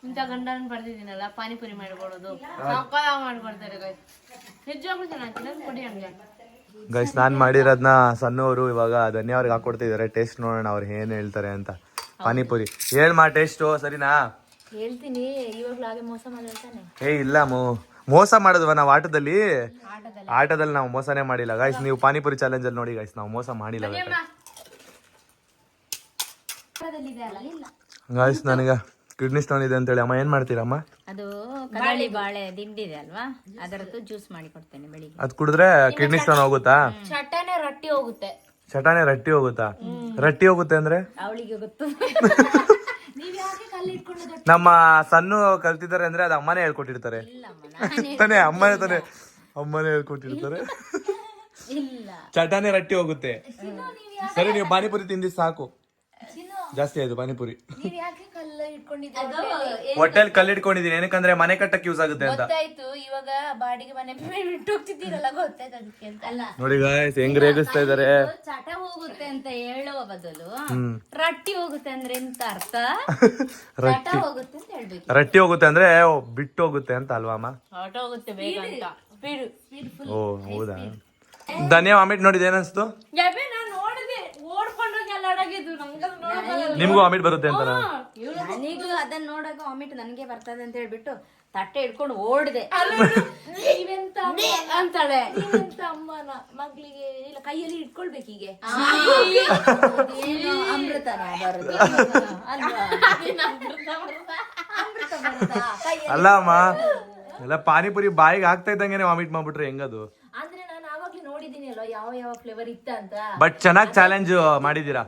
ಇಂಥ ಗಂಡನ ಬರ್ದಿದ್ದೀನಲ್ಲ, ಪಾನಿಪುರಿ ಮಾಡ್ಕೊಡೋದು ಮಾಡ್ಕೊಡ್ತಾರೆ ಗೈಸ್. ನಿಜವಾಗ್ಲೂ ಚೆನ್ನಾಗಿಲ್ಲ ಕೊಡಿ ಹಂಗೆ. ಗೈಸ್ ನಾನು ಮಾಡಿರೋದನ್ನ ಸಣ್ಣವರು ಇವಾಗ ಧನ್ಯ ಅವ್ರಿಗೆ ಹಾಕೊಡ್ತಿದ್ದಾರೆ. ಟೇಸ್ಟ್ ನೋಡೋಣ ಅವ್ರು ಏನು ಹೇಳ್ತಾರೆ ಅಂತ. ಪಾನಿಪುರಿ ಹೇಳ್ ಮಾ ಟೇಸ್ಟು, ಸರಿನಾ? ಹೇಳ್ತೀನಿ. ಇವಾಗ್ಲೂ ಹಾಗೆ ಮೋಸ ಮಾಡಿರ್ತಾನೆ. ಇಲ್ಲ ಮೋಸ ಮಾಡಿದ್ವ ನಾವು ಆಟದಲ್ಲಿ ನಾವು ಮೋಸನೇ ಮಾಡಿಲ್ಲ ಗೈಸ್. ನೀವು ಪಾನಿಪುರಿ ಚಾಲೆಂಜ್ ಅಲ್ಲಿ ನೋಡಿ ಗೈಸ್, ನಾವು ಮೋಸ ಮಾಡಿಲ್ಲ ಗೈಸ್. ನನಗೆ ಕಿಡ್ನಿ ಸ್ಟೋನ್ ಇದೆ ಅಂತೇಳಿ ಅಮ್ಮ ಏನ್ ಮಾಡ್ತೀರಮ್ಮ? ಅದು ಕದಳಿ ಬಾಳೆ ದಿಂಡಿದೆ ಅಲ್ವಾ, ಅದರದ್ದು ಜ್ಯೂಸ್ ಮಾಡಿ ಕೊಡ್ತೇನೆ ಬೆಳಿಗ್ಗೆ. ಅದ್ ಕುಡಿದ್ರೆ ಕಿಡ್ನಿ ಸ್ಟೋನ್ ಹೋಗುತ್ತಾ? ಚಟಾನೆ ರೊಟ್ಟಿ ಹೋಗುತ್ತೆ. ಚಟಾನೆ ರಟ್ಟಿ ಹೋಗುತ್ತಾ? ರಟ್ಟಿ ಹೋಗುತ್ತೆ ಅಂದ್ರೆ ಅವಳಿಗೆ ಗೊತ್ತು. ನೀವ್ ಯಾಕೆ ಕಲ್ಲು ಇಟ್ಕೊಂಡು ನಮ್ಮ ಸಣ್ಣ ಕಲ್ತಿದ್ದಾರೆ ಅಂದ್ರೆ ಅದು ಅಮ್ಮನೇ ಹೇಳ್ಕೊಟ್ಟಿರ್ತಾರೆ ತಾನೇ? ಅಮ್ಮನೇ ಹೇಳ್ಕೊಟ್ಟಿರ್ತಾರೆ. ಇಲ್ಲ ಚಟಾನೆ ರಟ್ಟಿ ಹೋಗುತ್ತೆ. ಸರಿ ನೀವು ಪಾನಿಪುರಿ ತಿಂದಿ ಸಾಕು, ಜಾಸ್ತಿ ಆಯ್ತು ಪಾನಿಪುರಿ. ನೀವ್ ಯಾಕೆ ಕಲ್ಲು ಇಟ್ಕೊಂಡಿದ್ದೀರಿ? ಹೋಟೆಲ್ ಕಲ್ಲು ಇಟ್ಕೊಂಡಿದೀನಿ ಏನಕ್ಕಂದ್ರೆ ಮನೆ ಕಟ್ಟಕ್ಕೆ ಯೂಸ್ ಆಗುತ್ತೆ ಅಂತ. ಗೊತ್ತಾಯ್ತು. ಇವಾಗ ಬಾಡಿಗೆ ಮನೆ ಬಿಟ್ಟು ಹೋಗ್ತಿದ್ದೀರಲ್ಲ, ಗೊತ್ತಾಯ್ತು ಅದಕ್ಕೆ ಅಂತ. ಅಲ್ಲ ನೋಡಿ ಗಾಯ್ಸ್ ಹೆಂಗ್ ರೇಗಿಸ್ತಾ ಇದಾರೆ. ಚಟ ಹೋಗುತ್ತೆ ಅಂತ ಹೇಳುವ ಬದಲು ರಟ್ಟಿ ಹೋಗುತ್ತೆ ಅಂದ್ರೆ ಎಂತ ಅರ್ಥ? ಚಟ ಹೋಗುತ್ತೆ ಅಂತ ಹೇಳ್ಬೇಕು. ರಟ್ಟಿ ಹೋಗುತ್ತೆ ಅಂದ್ರೆ ಬಿಟ್ಟು ಹೋಗುತ್ತೆ ಅಂತ ಅಲ್ವಾ ಅಮ್ಮ? ಆಟ ಹೋಗುತ್ತೆ ಬೇಗ ಅಂತ. Speed full. ಓ ಹೌದಾ? ಧನ್ಯ ವಾಮಿಟ್ ನೋಡಿದ ಏನನ್ಸ್ತು? ನಾನು ನೋಡಿದೆ, ಓಡ್ಕೊಂಡೋಗಿ ಎಲ್ಲ ಅಡಗಿದ್ದು. ನಿಮ್ಗೂ ವಾಮಿಟ್ ಬರುತ್ತೆ ಅಂತ? ನನಗೂ ಅದನ್ನ ನೋಡಾಗ ವಾಮಿಟ್ ನನಗೆ ಬರ್ತದೆ ಅಂತ ಹೇಳ್ಬಿಟ್ಟು ತಟ್ಟೆ ಇಟ್ಕೊಂಡು ಓಡ್ದೆ. ನೀವೆಂತ ಅಂತಾಳೆ, ನೀವೆಂತ ಅಮ್ಮನ ಮಗ್ಳಿಗೆ ಇಲ್ಲ ಕೈಯಲ್ಲಿ ಇಟ್ಕೊಳ್ಬೇಕು ಹೀಗೆ. ಅಮೃತನ ಬರುದು ಅಲ್ವಾ? ಅಮೃತ ಬರುತ್ತಾ? ಅಲ್ಲ ಅಮ್ಮ, ಎಲ್ಲ ಪಾನಿಪುರಿ ಬಾಯಿಗೆ ಆಗ್ತಾ ಇದ್ದಂಗೆ ವಾಮಿಟ್ ಮಾಡ್ಬಿಟ್ರೆ ಹೆಂಗದು? ಅಂದ್ರೆ ನಾನು ಆವಾಗ್ಲೇ ನೋಡಿದೀನಿ ಅಲ್ವಾ ಯಾವ ಯಾವ ಫ್ಲೇವರ್ ಇತ್ತ ಅಂತ. ಬಟ್ ಚೆನ್ನಾಗಿ ಚಾಲೆಂಜ್ ಮಾಡಿದೀರಾ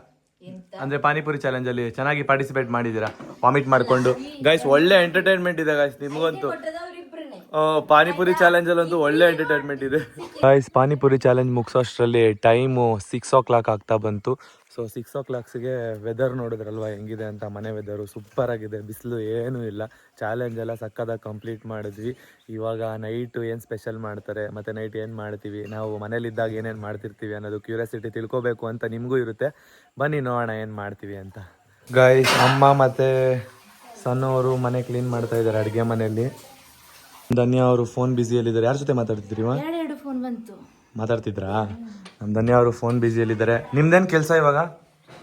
ಅಂದ್ರೆ ಪಾನಿಪುರಿ ಚಾಲೆಂಜ್ ಅಲ್ಲಿ ಚೆನ್ನಾಗಿ ಪಾರ್ಟಿಸಿಪೇಟ್ ಮಾಡಿದೀರಾ ವಾಮಿಟ್ ಮಾಡ್ಕೊಂಡು. ಗೈಸ್ ಒಳ್ಳೆ ಎಂಟರ್ಟೈನ್ಮೆಂಟ್ ಇದೆ ಗೈಸ್ ನಿಮ್ಗಂತೂ. ಪಾನಿಪುರಿ ಚಾಲೆಂಜ್ ಅಲ್ಲಂತೂ ಒಳ್ಳೆ ಎಂಟರ್ಟೈನ್ಮೆಂಟ್ ಇದೆ ಗೈಸ್. ಪಾನಿಪುರಿ ಚಾಲೆಂಜ್ ಮುಗಿಸೋಷ್ಟರಲ್ಲಿ ಟೈಮು 6 o'clock ಆಗ್ತಾ ಬಂತು. ಸೊ 6 o'clockಗೆ ವೆದರ್ ನೋಡಿದ್ರಲ್ವಾ ಹೆಂಗಿದೆ ಅಂತ. ಮನೆ ವೆದರು ಸೂಪರ್ ಆಗಿದೆ, ಬಿಸಿಲು ಏನೂ ಇಲ್ಲ. ಚಾಲೆಂಜ್ ಎಲ್ಲ ಸಕ್ಕದಾಗಿ ಕಂಪ್ಲೀಟ್ ಮಾಡಿದ್ವಿ. ಇವಾಗ ನೈಟು ಏನು ಸ್ಪೆಷಲ್ ಮಾಡ್ತಾರೆ ಮತ್ತು ನೈಟ್ ಏನು ಮಾಡ್ತೀವಿ, ನಾವು ಮನೇಲಿದ್ದಾಗ ಏನೇನು ಮಾಡ್ತಿರ್ತೀವಿ ಅನ್ನೋದು ಕ್ಯೂರಿಯಾಸಿಟಿ ತಿಳ್ಕೊಬೇಕು ಅಂತ ನಿಮಗೂ ಇರುತ್ತೆ. ಬನ್ನಿ ನೋಡೋಣ ಏನು ಮಾಡ್ತೀವಿ ಅಂತ. ಗೈಸ್ ಅಮ್ಮ ಮತ್ತು ಸಣ್ಣವರು ಮನೆ ಕ್ಲೀನ್ ಮಾಡ್ತಾ ಇದ್ದಾರೆ ಅಡುಗೆ ಮನೆಯಲ್ಲಿ. ಧನ್ಯ ಅವರು ಫೋನ್ ಬ್ಯುಸಿಯಲ್ಲಿದ್ದಾರೆ. ಯಾರ ಜೊತೆ ಮಾತಾಡ್ತಿದ್ರಿ? ಎರಡು ಫೋನ್ ಬಂತು. ಮಾತಾಡ್ತಿದ್ರಾ? ನಮ್ಮ ಧನ್ಯ ಅವರು ಫೋನ್ ಬ್ಯುಸಿಯಲ್ಲಿದ್ದಾರೆ. ನಿಮ್ದೇನು ಕೆಲಸ ಇವಾಗ?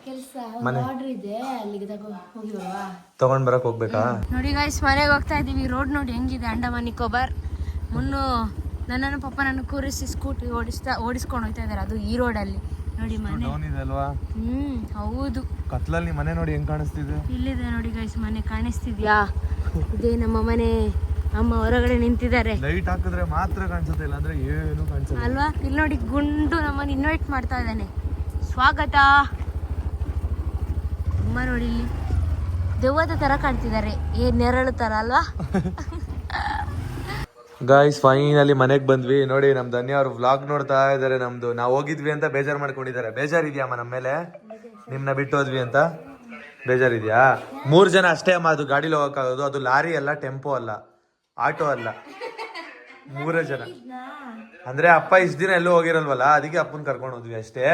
ಕೆಲಸ ಆರ್ಡರ್ ಇದೆ, ಅಲ್ಲಿಗೆ ಹೋಗಿವಾ ತಗೊಂಡ್ ಬರಕ್ ಹೋಗ್ಬೇಕಾ? ನೋಡಿ ಗೈಸ್ ಮನೆಗೆ ಹೋಗ್ತಾ ಇದೀವಿ. ರೋಡ್ ನೋಡಿ ಹೆಂಗಿದೆ, ಅಂಡಮಾನ್ ನಿಕೋಬಾರ್. ಮುನ್ನು ನನ್ನನ್ನು ಪಪ್ಪ ನನ್ನ ಕೂರಿಸಿ ಸ್ಕೂಟಿ ಓಡಿಸ್ಕೊಂಡು ಹೋಗ್ತಾ ಇದಾರೆ. ಅದು ಈ ರೋಡಲ್ಲಿ ನೋಡಿ ಮನೆ ಇದೆ ಅಲ್ವಾ? ಹೌದು. ಕತ್ಲಲ್ಲಿ ಮನೆ ನೋಡಿ ಹೆಂಗ್ ಕಾಣಿಸ್ತಿದೆ. ಇಲ್ಲಿದೆ ನೋಡಿ ಗೈಸ್ ಮನೆ, ಕಾಣಿಸ್ತಿದ್ಯಾ? ಇದೇ ನಮ್ಮ ಮನೆ. ಅಮ್ಮ ಹೊರಗಡೆ ನಿಂತಿದ್ದಾರೆ. ಲೈಟ್ ಹಾಕಿದ್ರೆ ಮಾತ್ರ ಕಾಣಿಸುತ್ತೆ, ಇಲ್ಲ ಅಂದ್ರೆ ಏನು ಕಾಣಿಸಲ್ಲ ಅಲ್ವಾ? ಇಲ್ಲಿ ನೋಡಿ ಗುಂಡು ನಮ್ಮನ್ನು ಇನ್ವೈಟ್ ಮಾಡ್ತಾ ಇದ್ದಾನೆ. ಸ್ವಾಗತ. ಅಮ್ಮ ನೋಡಿ ಇಲ್ಲಿ ದೆವ್ವದ ತರ ಕಾಣ್ತಿದ್ದಾರೆ, ನೆರಳು ತರ ಅಲ್ವಾ? ಗಾಯ್ಸ್ ಫೈನಲಿ ಮನೆಗೆ ಬಂದ್ವಿ. ನೋಡಿ ನಮ್ ಧನ್ಯ ಅವ್ರು ವ್ಲಾಗ್ ನೋಡ್ತಾ ಇದಾರೆ ನಮ್ದು. ನಾವು ಹೋಗಿದ್ವಿ ಅಂತ ಬೇಜಾರ್ ಮಾಡ್ಕೊಂಡಿದ್ದಾರೆ. ಬೇಜಾರಿದ್ಯಮ್ಮ ನಮ್ಮ ಮೇಲೆ? ನಿಮ್ನ ಬಿಟ್ಟು ಹೋದ್ವಿ ಅಂತ ಬೇಜಾರಿದ್ಯಾ? 3 ಜನ ಅಷ್ಟೇ ಅಮ್ಮ ಅದು ಗಾಡಿಲಿ ಹೋಗಕ್ಕಾಗೋದು. ಅದು ಲಾರಿ ಅಲ್ಲ, ಟೆಂಪೋ ಅಲ್ಲ, ಆಟೋ ಅಲ್ಲ, 3 ಜನ. ಅಂದ್ರೆ ಅಪ್ಪ ಇಷ್ಟ ದಿನ ಎಲ್ಲೂ ಹೋಗಿರಲ್ವಲ್ಲ, ಅದಕ್ಕೆ ಅಪ್ಪನ್ ಕರ್ಕೊಂಡು ಹೋದ್ವಿ ಅಷ್ಟೇ.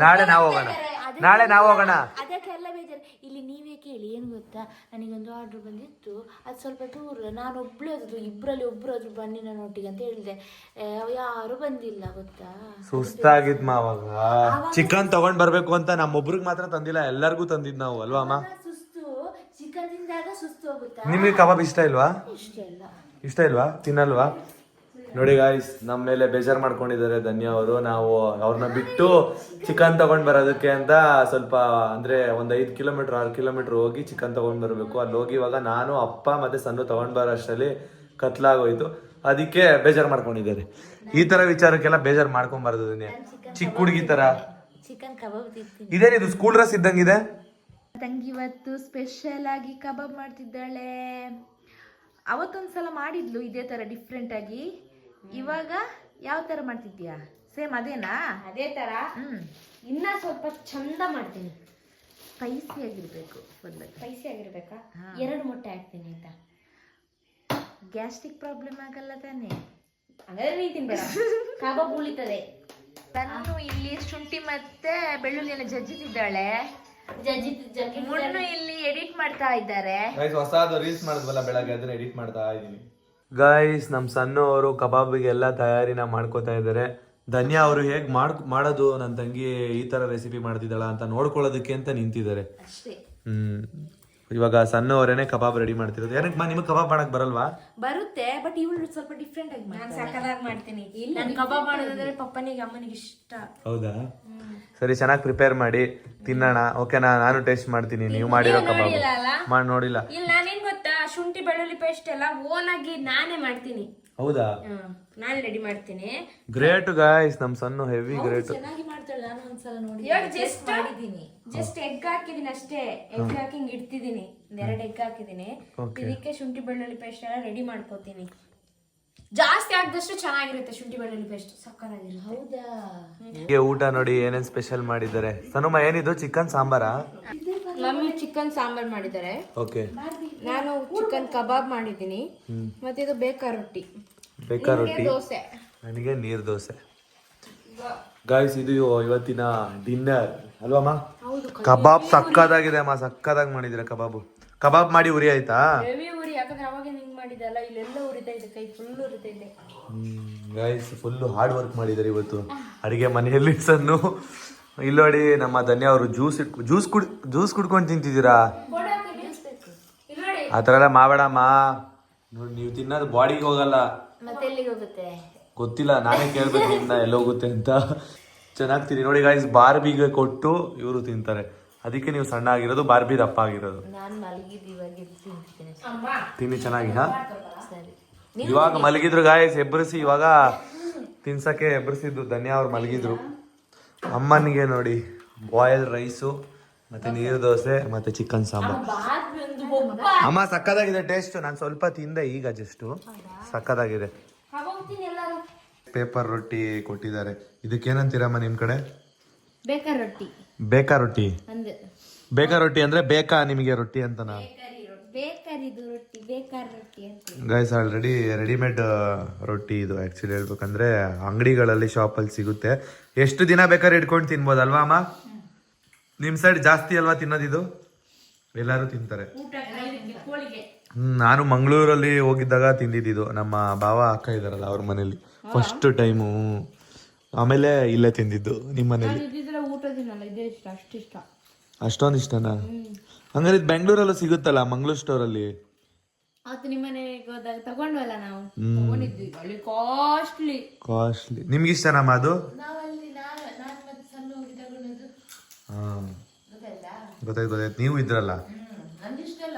ನಾಳೆ ನಾವು ಹೋಗೋಣ. ಅದಕ್ಕೆಲ್ಲ ಬೇಜಾರು. ಇಲ್ಲಿ ನೀವೇ ಕೇಳಿ, ಏನು ಗೊತ್ತಾ, ನನಗೊಂದು ಆರ್ಡರ್ ಬಂದಿತ್ತು, ಅದು ಸ್ವಲ್ಪ ದೂರ. ನಾನು ಒಬ್ಳು ಹೋದ್ರು, ಇಬ್ಬರಲ್ಲಿ ಒಬ್ರು ಹೋದ್ರು ಬನ್ನಿ ನನ್ನ ಒಟ್ಟಿಗೆ ಅಂತ ಹೇಳಿದೆ. ಯಾರು ಬಂದಿಲ್ಲ ಗೊತ್ತಾ. ಸುಸ್ತಾಗಿದ್ ಅವಾಗ. ಚಿಕನ್ ತಗೊಂಡ್ ಬರ್ಬೇಕು ಅಂತ ನಮ್ಮೊಬ್ರಿಗೆ ಮಾತ್ರ ತಂದಿಲ್ಲ, ಎಲ್ಲರಿಗೂ ತಂದಿದ್ ನಾವು ಅಲ್ವಾ ಅಮ್ಮ? ಸುಸ್ತು ಚಿಕನ್ ತಿಂದಾಗ ಸುಸ್ತು ಹೋಗುತ್ತಾ? ನಿಮ್ಗೆ ಕಬಾಬ್ ಇಷ್ಟ ಇಲ್ವಾ? ಇಷ್ಟ ಇಲ್ವಾ? ತಿನ್ನಲ್ವಾ? ನೋಡಿ ಗಾಯ್ಸ್ ನಮ್ಮ ಮೇಲೆ ಬೇಜಾರ್ ಮಾಡ್ಕೊಂಡಿದ್ದಾರೆ ಧನ್ಯ ಅವರು. ನಾವು ಅವ್ರನ್ನ ಬಿಟ್ಟು ಚಿಕನ್ ತಗೊಂಡ್ ಬರೋದಕ್ಕೆ ಅಂತ ಸ್ವಲ್ಪ ಅಂದ್ರೆ ಒಂದು 5 ಕಿಲೋಮೀಟರ್ 6 ಕಿಲೋಮೀಟರ್ ಹೋಗಿ ಚಿಕನ್ ತಗೊಂಡ್ ಬರಬೇಕು. ಅಲ್ಲಿ ಹೋಗಿ ಇವಾಗ ನಾನು ಅಪ್ಪ ಮತ್ತೆ ಸಣ್ಣ ತಗೊಂಡ್ ಬರೋ ಅಷ್ಟರಲ್ಲಿ ಕತ್ಲಾಗೋಯ್ತು. ಅದಕ್ಕೆ ಬೇಜಾರ್ ಮಾಡ್ಕೊಂಡಿದ್ದಾರೆ. ಈ ತರ ವಿಚಾರಕ್ಕೆಲ್ಲ ಬೇಜಾರ್ ಮಾಡ್ಕೊಂಬಾರ್ದು ಧನ್ಯ. ಚಿಕ್ಕ ಹುಡುಗಿ ತರ ಚಿಕನ್ ಕಬಾಬ್ ತಿಂತೀನಿ. ಇದೇನಿದು ಸ್ಕೂಲ್ ಡ್ರೆಸ್ ಇದ್ದಂಗಿದೆ? ತಂಗಿ ಇವತ್ತು ಸ್ಪೆಷಲ್ ಆಗಿ ಕಬಾಬ್ ಮಾಡ್ತಿದ್ದಾಳೆ. ಅವತ್ತೊಂದ್ಸಲ ಮಾಡಿದ್ಲು ಇದೇ ತರ ಡಿಫ್ರೆಂಟ್ ಆಗಿ. ಇವಾಗ ಯಾವ ತರ ಮಾಡ್ತಿದ್ಯಾ? ಸೇಮ್ ಅದೇನಾ? ಅದೇ ತರ ಇನ್ನ ಸ್ವಲ್ಪ ಚಂದ ಮಾಡ್ತೀನಿ. ಸ್ಪೈಸಿ ಆಗಿರ್ಬೇಕು, ಸ್ಪೈಸಿ ಆಗಿರ್ಬೇಕಾ? 2 ಮೊಟ್ಟೆ ಹಾಕ್ತೀನಿ ಆಯ್ತಾ? ಗ್ಯಾಸ್ಟ್ರಿಕ್ ಪ್ರಾಬ್ಲಮ್ ಆಗಲ್ಲ ತಾನೆ? ಹಾಗಾದ್ರೆ ನೀ ತಿನ್ಬೇಡ, ಕಬಾಬ್ ಉಳಿತದೆ. ನಾನು ಇಲ್ಲಿ ಶುಂಠಿ ಮತ್ತೆ ಬೆಳ್ಳುಳ್ಳಿಯನ್ನು ಜಜ್ಜಿತಿದ್ದಾಳೆ. ಮುನ್ನು ಇಲ್ಲಿ ಎಡಿಟ್ ಮಾಡ್ತಾ ಇದ್ದಾರೆ. ಹೊಸದು ರೀಲ್ಸ್ ಮಾಡಿದ್ವಲ್ಲ ಬೆಳಗ್ಗೆ, ಅದನ್ನ ಎಡಿಟ್ ಮಾಡ್ತಾ ಇದೀನಿ. ಗೈಸ್ ನಮ್ ಸಣ್ಣ ಅವರು ಕಬಾಬಿಗೆ ಎಲ್ಲ ತಯಾರಿನ ಮಾಡ್ಕೋತಾ ಇದ್ದಾರೆ. ಧನ್ಯ ಅವರು ಹೇಗ್ ಮಾಡೋದು ನನ್ನ ತಂಗಿ ಈ ತರ ರೆಸಿಪಿ ಮಾಡ್ತಿದ್ದಾಳ ಅಂತ ನೋಡ್ಕೊಳ್ಳೋದಕ್ಕೆ ಅಂತ ನಿಂತಿದ್ದಾರೆ. ಇವಾಗ ಸಣ್ಣ ಅವರೇನೆ ಕಬಾಬ್ ರೆಡಿ ಮಾಡ್ತಿರೋದು. ಏನಕ್ಕೆ ನಿಮಗೆ ಕಬಾಬ್ ಮಾಡಕ್ ಬರಲ್ವಾ? ಬರುತ್ತೆ, ಬಟ್ ಇವಳು ಸ್ವಲ್ಪ ಡಿಫ್ರೆಂಟ್ ಆಗಿ ನಾನು ಸಕ್ಕದಾಗಿ ಮಾಡ್ತೀನಿ. ನಾನು ಕಬಾಬ್ ಮಾಡೋದಂದ್ರೆ ಪಪ್ಪನಿಗೆ ಅಮ್ಮನಿಗೆ ಇಷ್ಟ. ಹೌದಾ? ಸರಿ, ಚೆನ್ನಾಗಿ ಪ್ರಿಪೇರ್ ಮಾಡಿ ತಿನ್ನೋಣ. ಓಕೆನಾ? ನಾನು ಟೇಸ್ಟ್ ಮಾಡ್ತೀನಿ ನೀವು ಮಾಡಿರೋ ಕಬಾಬ್. ಮಾಡಿ ನೋಡಿಲ್ಲ. ಇಲ್ಲ, ನಾನೇನ್ ಗೊತ್ತಾ, ಶುಂಠಿ ಬೆಳ್ಳುಳ್ಳಿ ಪೇಸ್ಟ್ ಎಲ್ಲ ಓನ್ ಆಗಿ ನಾನೇ ಮಾಡ್ತೀನಿ. ಹೌದಾ? ನಾನೇ ರೆಡಿ ಮಾಡ್ತೀನಿ. ಗ್ರೇಟ್ ಗಾಯ್ಸ್, ನಮ್ ಸಣ್ಣ ಹೆವಿ ಗ್ರೇಟ್. ಚೆನ್ನಾಗಿ ಮಾಡ್ತಾಳೆ. ನಾನು ಒಂದ್ಸಲ ನೋಡಿ ಇವಾಗ ಜಸ್ಟ್ ಎಗ್ ಹಾಕಿದೀನಿ ಅಷ್ಟೇ. ಎಗ್ ಹಾಕಿ ಹಿಂಗ್ ಇಡ್ತಿದೀನಿ. 2 ಎಗ್ ಹಾಕಿದೀನಿ. ಇದಕ್ಕೆ ಶುಂಠಿ ಬೆಳ್ಳುಳ್ಳಿ ಪೇಸ್ಟ್ ಎಲ್ಲ ರೆಡಿ ಮಾಡ್ಕೋತೀನಿ. ಜಾಸ್ತಿ ಹಾಕಿದಷ್ಟು ಚೆನ್ನಾಗಿರುತ್ತೆ ಶುಂಠಿ ಬೆಳ್ಳುಳ್ಳಿ ಪೇಸ್ಟ್, ಸಕ್ಕತ್ತಾಗಿರುತ್ತೆ. ಹೌದಾ? ಊಟ ನೋಡಿ ಏನೇನ್ ಸ್ಪೆಷಲ್ ಮಾಡಿದ್ದಾರೆ. ಸನುಮ ಏನಿದು? ಚಿಕನ್ ಸಾಂಬಾರಾ? ಮಮ್ಮಿ ಚಿಕನ್ ಸಾಂಬಾರ್ ಮಾಡಿದ್ದಾರೆ. ಓಕೆ. ನಾನು ಚಿಕನ್ ಕಬಾಬ್ ಮಾಡಿದ್ದೀನಿ. ಮತ್ತೆ ಇದು ಬೇಕಾ ರೊಟ್ಟಿ. ಬೇಕಾ ರೊಟ್ಟಿ, ದೋಸೆ, ನನಗೆ ನೀರ್ ದೋಸೆ. ಗಾಯ್ಸ್ ಇದು ಇವತ್ತಿನ ಡಿನ್ನರ್ ಅಲ್ವಮ್ಮ? ಕಬಾಬ್ ಸಕ್ಕದಾಗಿದೆ ಅಮ್ಮ, ಸಕ್ಕದಾಗಿ ಮಾಡಿದ್ರೆ ಕಬಾಬ್ ಮಾಡಿ ಉರಿ ಆಯ್ತಾ? ಹೆವಿ ಉರಿ, ಯಾಕಂದ್ರೆ ಅವಾಗ ಹಿಂಗ್ ಮಾಡಿದಲ್ಲ, ಇಲ್ಲೆಲ್ಲ ಉರಿತಾ ಇದೆ, ಕೈ ಫುಲ್ ಉರಿತಾ ಇದೆ. ಗೈಸ್ ಫುಲ್ ಹಾರ್ಡ್ ವರ್ಕ್ ಮಾಡಿದ್ದಾರೆ ಇವತ್ತು ಅಡಿಗೆ ಮನೆಯಲ್ಲಿ. ಸಣ್ಣ ಇಲ್ಲಿ ನೋಡಿ, ನಮ್ಮ ಧನ್ಯ ಅವರು ಜ್ಯೂಸ್ ಕುಡ್ಕೊಂಡು ತಿಂತಿದ್ದೀರಾ? ಆ ಥರ ಎಲ್ಲ ಮಾಡಬೇಡಮ್ಮ. ನೋಡಿ, ನೀವು ತಿನ್ನೋದು ಬಾಡಿಗೆ ಹೋಗಲ್ಲ. ಮತ್ತೆ ಎಲ್ಲಿಗೆ ಹೋಗುತ್ತೆ ಗೊತ್ತಿಲ್ಲ, ನಾನೇ ಕೇಳ್ಬೇಕು ನಿಮ್ನ ಎಲ್ಲೋಗುತ್ತೆ ಅಂತ. ಚೆನ್ನಾಗಿ ತಿನ್ನಿ. ನೋಡಿ ಗಾಯ್ಸ್, ಬಾರ್ಬಿಗೆ ಕೊಟ್ಟು ಇವರು ತಿಂತಾರೆ, ಅದಕ್ಕೆ ನೀವು ಸಣ್ಣ ಆಗಿರೋದು, ಬಾರ್ಬಿ ದಪ್ಪ ಆಗಿರೋದು. ನಾನು ಮಲಗಿದ್ದು ತಿನ್ನಿ ಚೆನ್ನಾಗಿ. ಹಾ, ಇವಾಗ ಮಲಗಿದ್ರು ಗಾಯ್ಸ್, ಎಬ್ಬರಿಸಿ ಇವಾಗ ತಿನ್ಸಕ್ಕೆ ಎಬ್ಬರಿಸಿದ್ದು. ಧನ್ಯ ಅವ್ರು ಮಲಗಿದ್ರು. ಅಮ್ಮನಿಗೆ ನೋಡಿ ಬಾಯ್ಲ್ ರೈಸು ಮತ್ತೆ ನೀರು ದೋಸೆ ಮತ್ತೆ ಚಿಕನ್ ಸಾಂಬಾರ್. ಅಮ್ಮ ಸಕ್ಕದಾಗಿದೆ ಟೇಸ್ಟ್. ನಾನು ಸ್ವಲ್ಪ ತಿಂದೆ ಈಗ, ಜಸ್ಟ್ ಸಕ್ಕದಾಗಿದೆ. ಪೇಪರ್ ರೊಟ್ಟಿ ಕೊಟ್ಟಿದ್ದಾರೆ. ಇದಕ್ಕೇನಂತೀರಮ್ಮ ನಿಮ್ ಕಡೆ? ಬೇಕಾ ರೊಟ್ಟಿ. ಬೇಕಾ ರೊಟ್ಟಿ? ಬೇಕಾ ರೊಟ್ಟಿ ಅಂದ್ರೆ ಬೇಕಾ ನಿಮಗೆ ರೊಟ್ಟಿ ಅಂತನಾ? ಬೇಕರಿದು ರೊಟ್ಟಿ, ಬೇಕಾದ ರೊಟ್ಟಿ ಅಂತ. ಗೈಸ್ ಆಲ್ರೆಡಿ ರೆಡಿಮೇಡ್ ರೊಟ್ಟಿ ಇದು. ಆಕ್ಚುಲಿ ಹೇಳ್ಬೇಕಂದ್ರೆ ಅಂಗಡಿಗಳಲ್ಲಿ ಶಾಪಲ್ಲಿ ಸಿಗುತ್ತೆ. ಎಷ್ಟು ದಿನ ಬೇಕಾದ್ರೆ ಇಟ್ಕೊಂಡು ತಿನ್ಬೋದಲ್ವಾ ಅಮ್ಮ? ನಿಮ್ ಸೈಡ್ ಜಾಸ್ತಿ ಅಲ್ವಾ ತಿನ್ನೋದಿದು? ಎಲ್ಲರೂ ತಿಂತಾರೆ. ನಾನು ಮಂಗಳೂರಲ್ಲಿ ಹೋಗಿದ್ದಾಗ ತಿಂದಿದ್ದು. ನಮ್ಮ ಭಾವ ಅಕ್ಕ ಇದಾರಲ್ಲ ಅವ್ರ ಮನೇಲಿ ಫಸ್ಟ್ ಟೈಮು. ಆಮೇಲೆ ಇಲ್ಲೇ ತಿಂದಿದ್ದು ನಿಮ್ಮ ಮನೇಲಿ. ಅಷ್ಟೊಂದು ಇಷ್ಟನಾ? ಹಂಗಾರೆ ಇದು ಬೆಂಗಳೂರಲ್ಲೂ ಸಿಗುತ್ತಲ್ಲ, ಮಂಗಳೂರು ಸ್ಟೋರಲ್ಲಿ. ಅವತ್ತು ನಿಮ್ಮ ಮನೆಗೆ ಹೋದಾಗ ತಗೊಂಡ್ವಲ್ಲ ನಾವು, ತಗೊಂಡಿದ್ವಿ. ಅಲ್ಲಿ ಕಾಸ್ಟ್ಲಿ. ನಿಮ್ಗೆ ಇಷ್ಟನಮ್ಮ ಅದು? ಗೊತ್ತಾಯ್ತು, ನೀವು ಇದ್ರಲ್ಲ.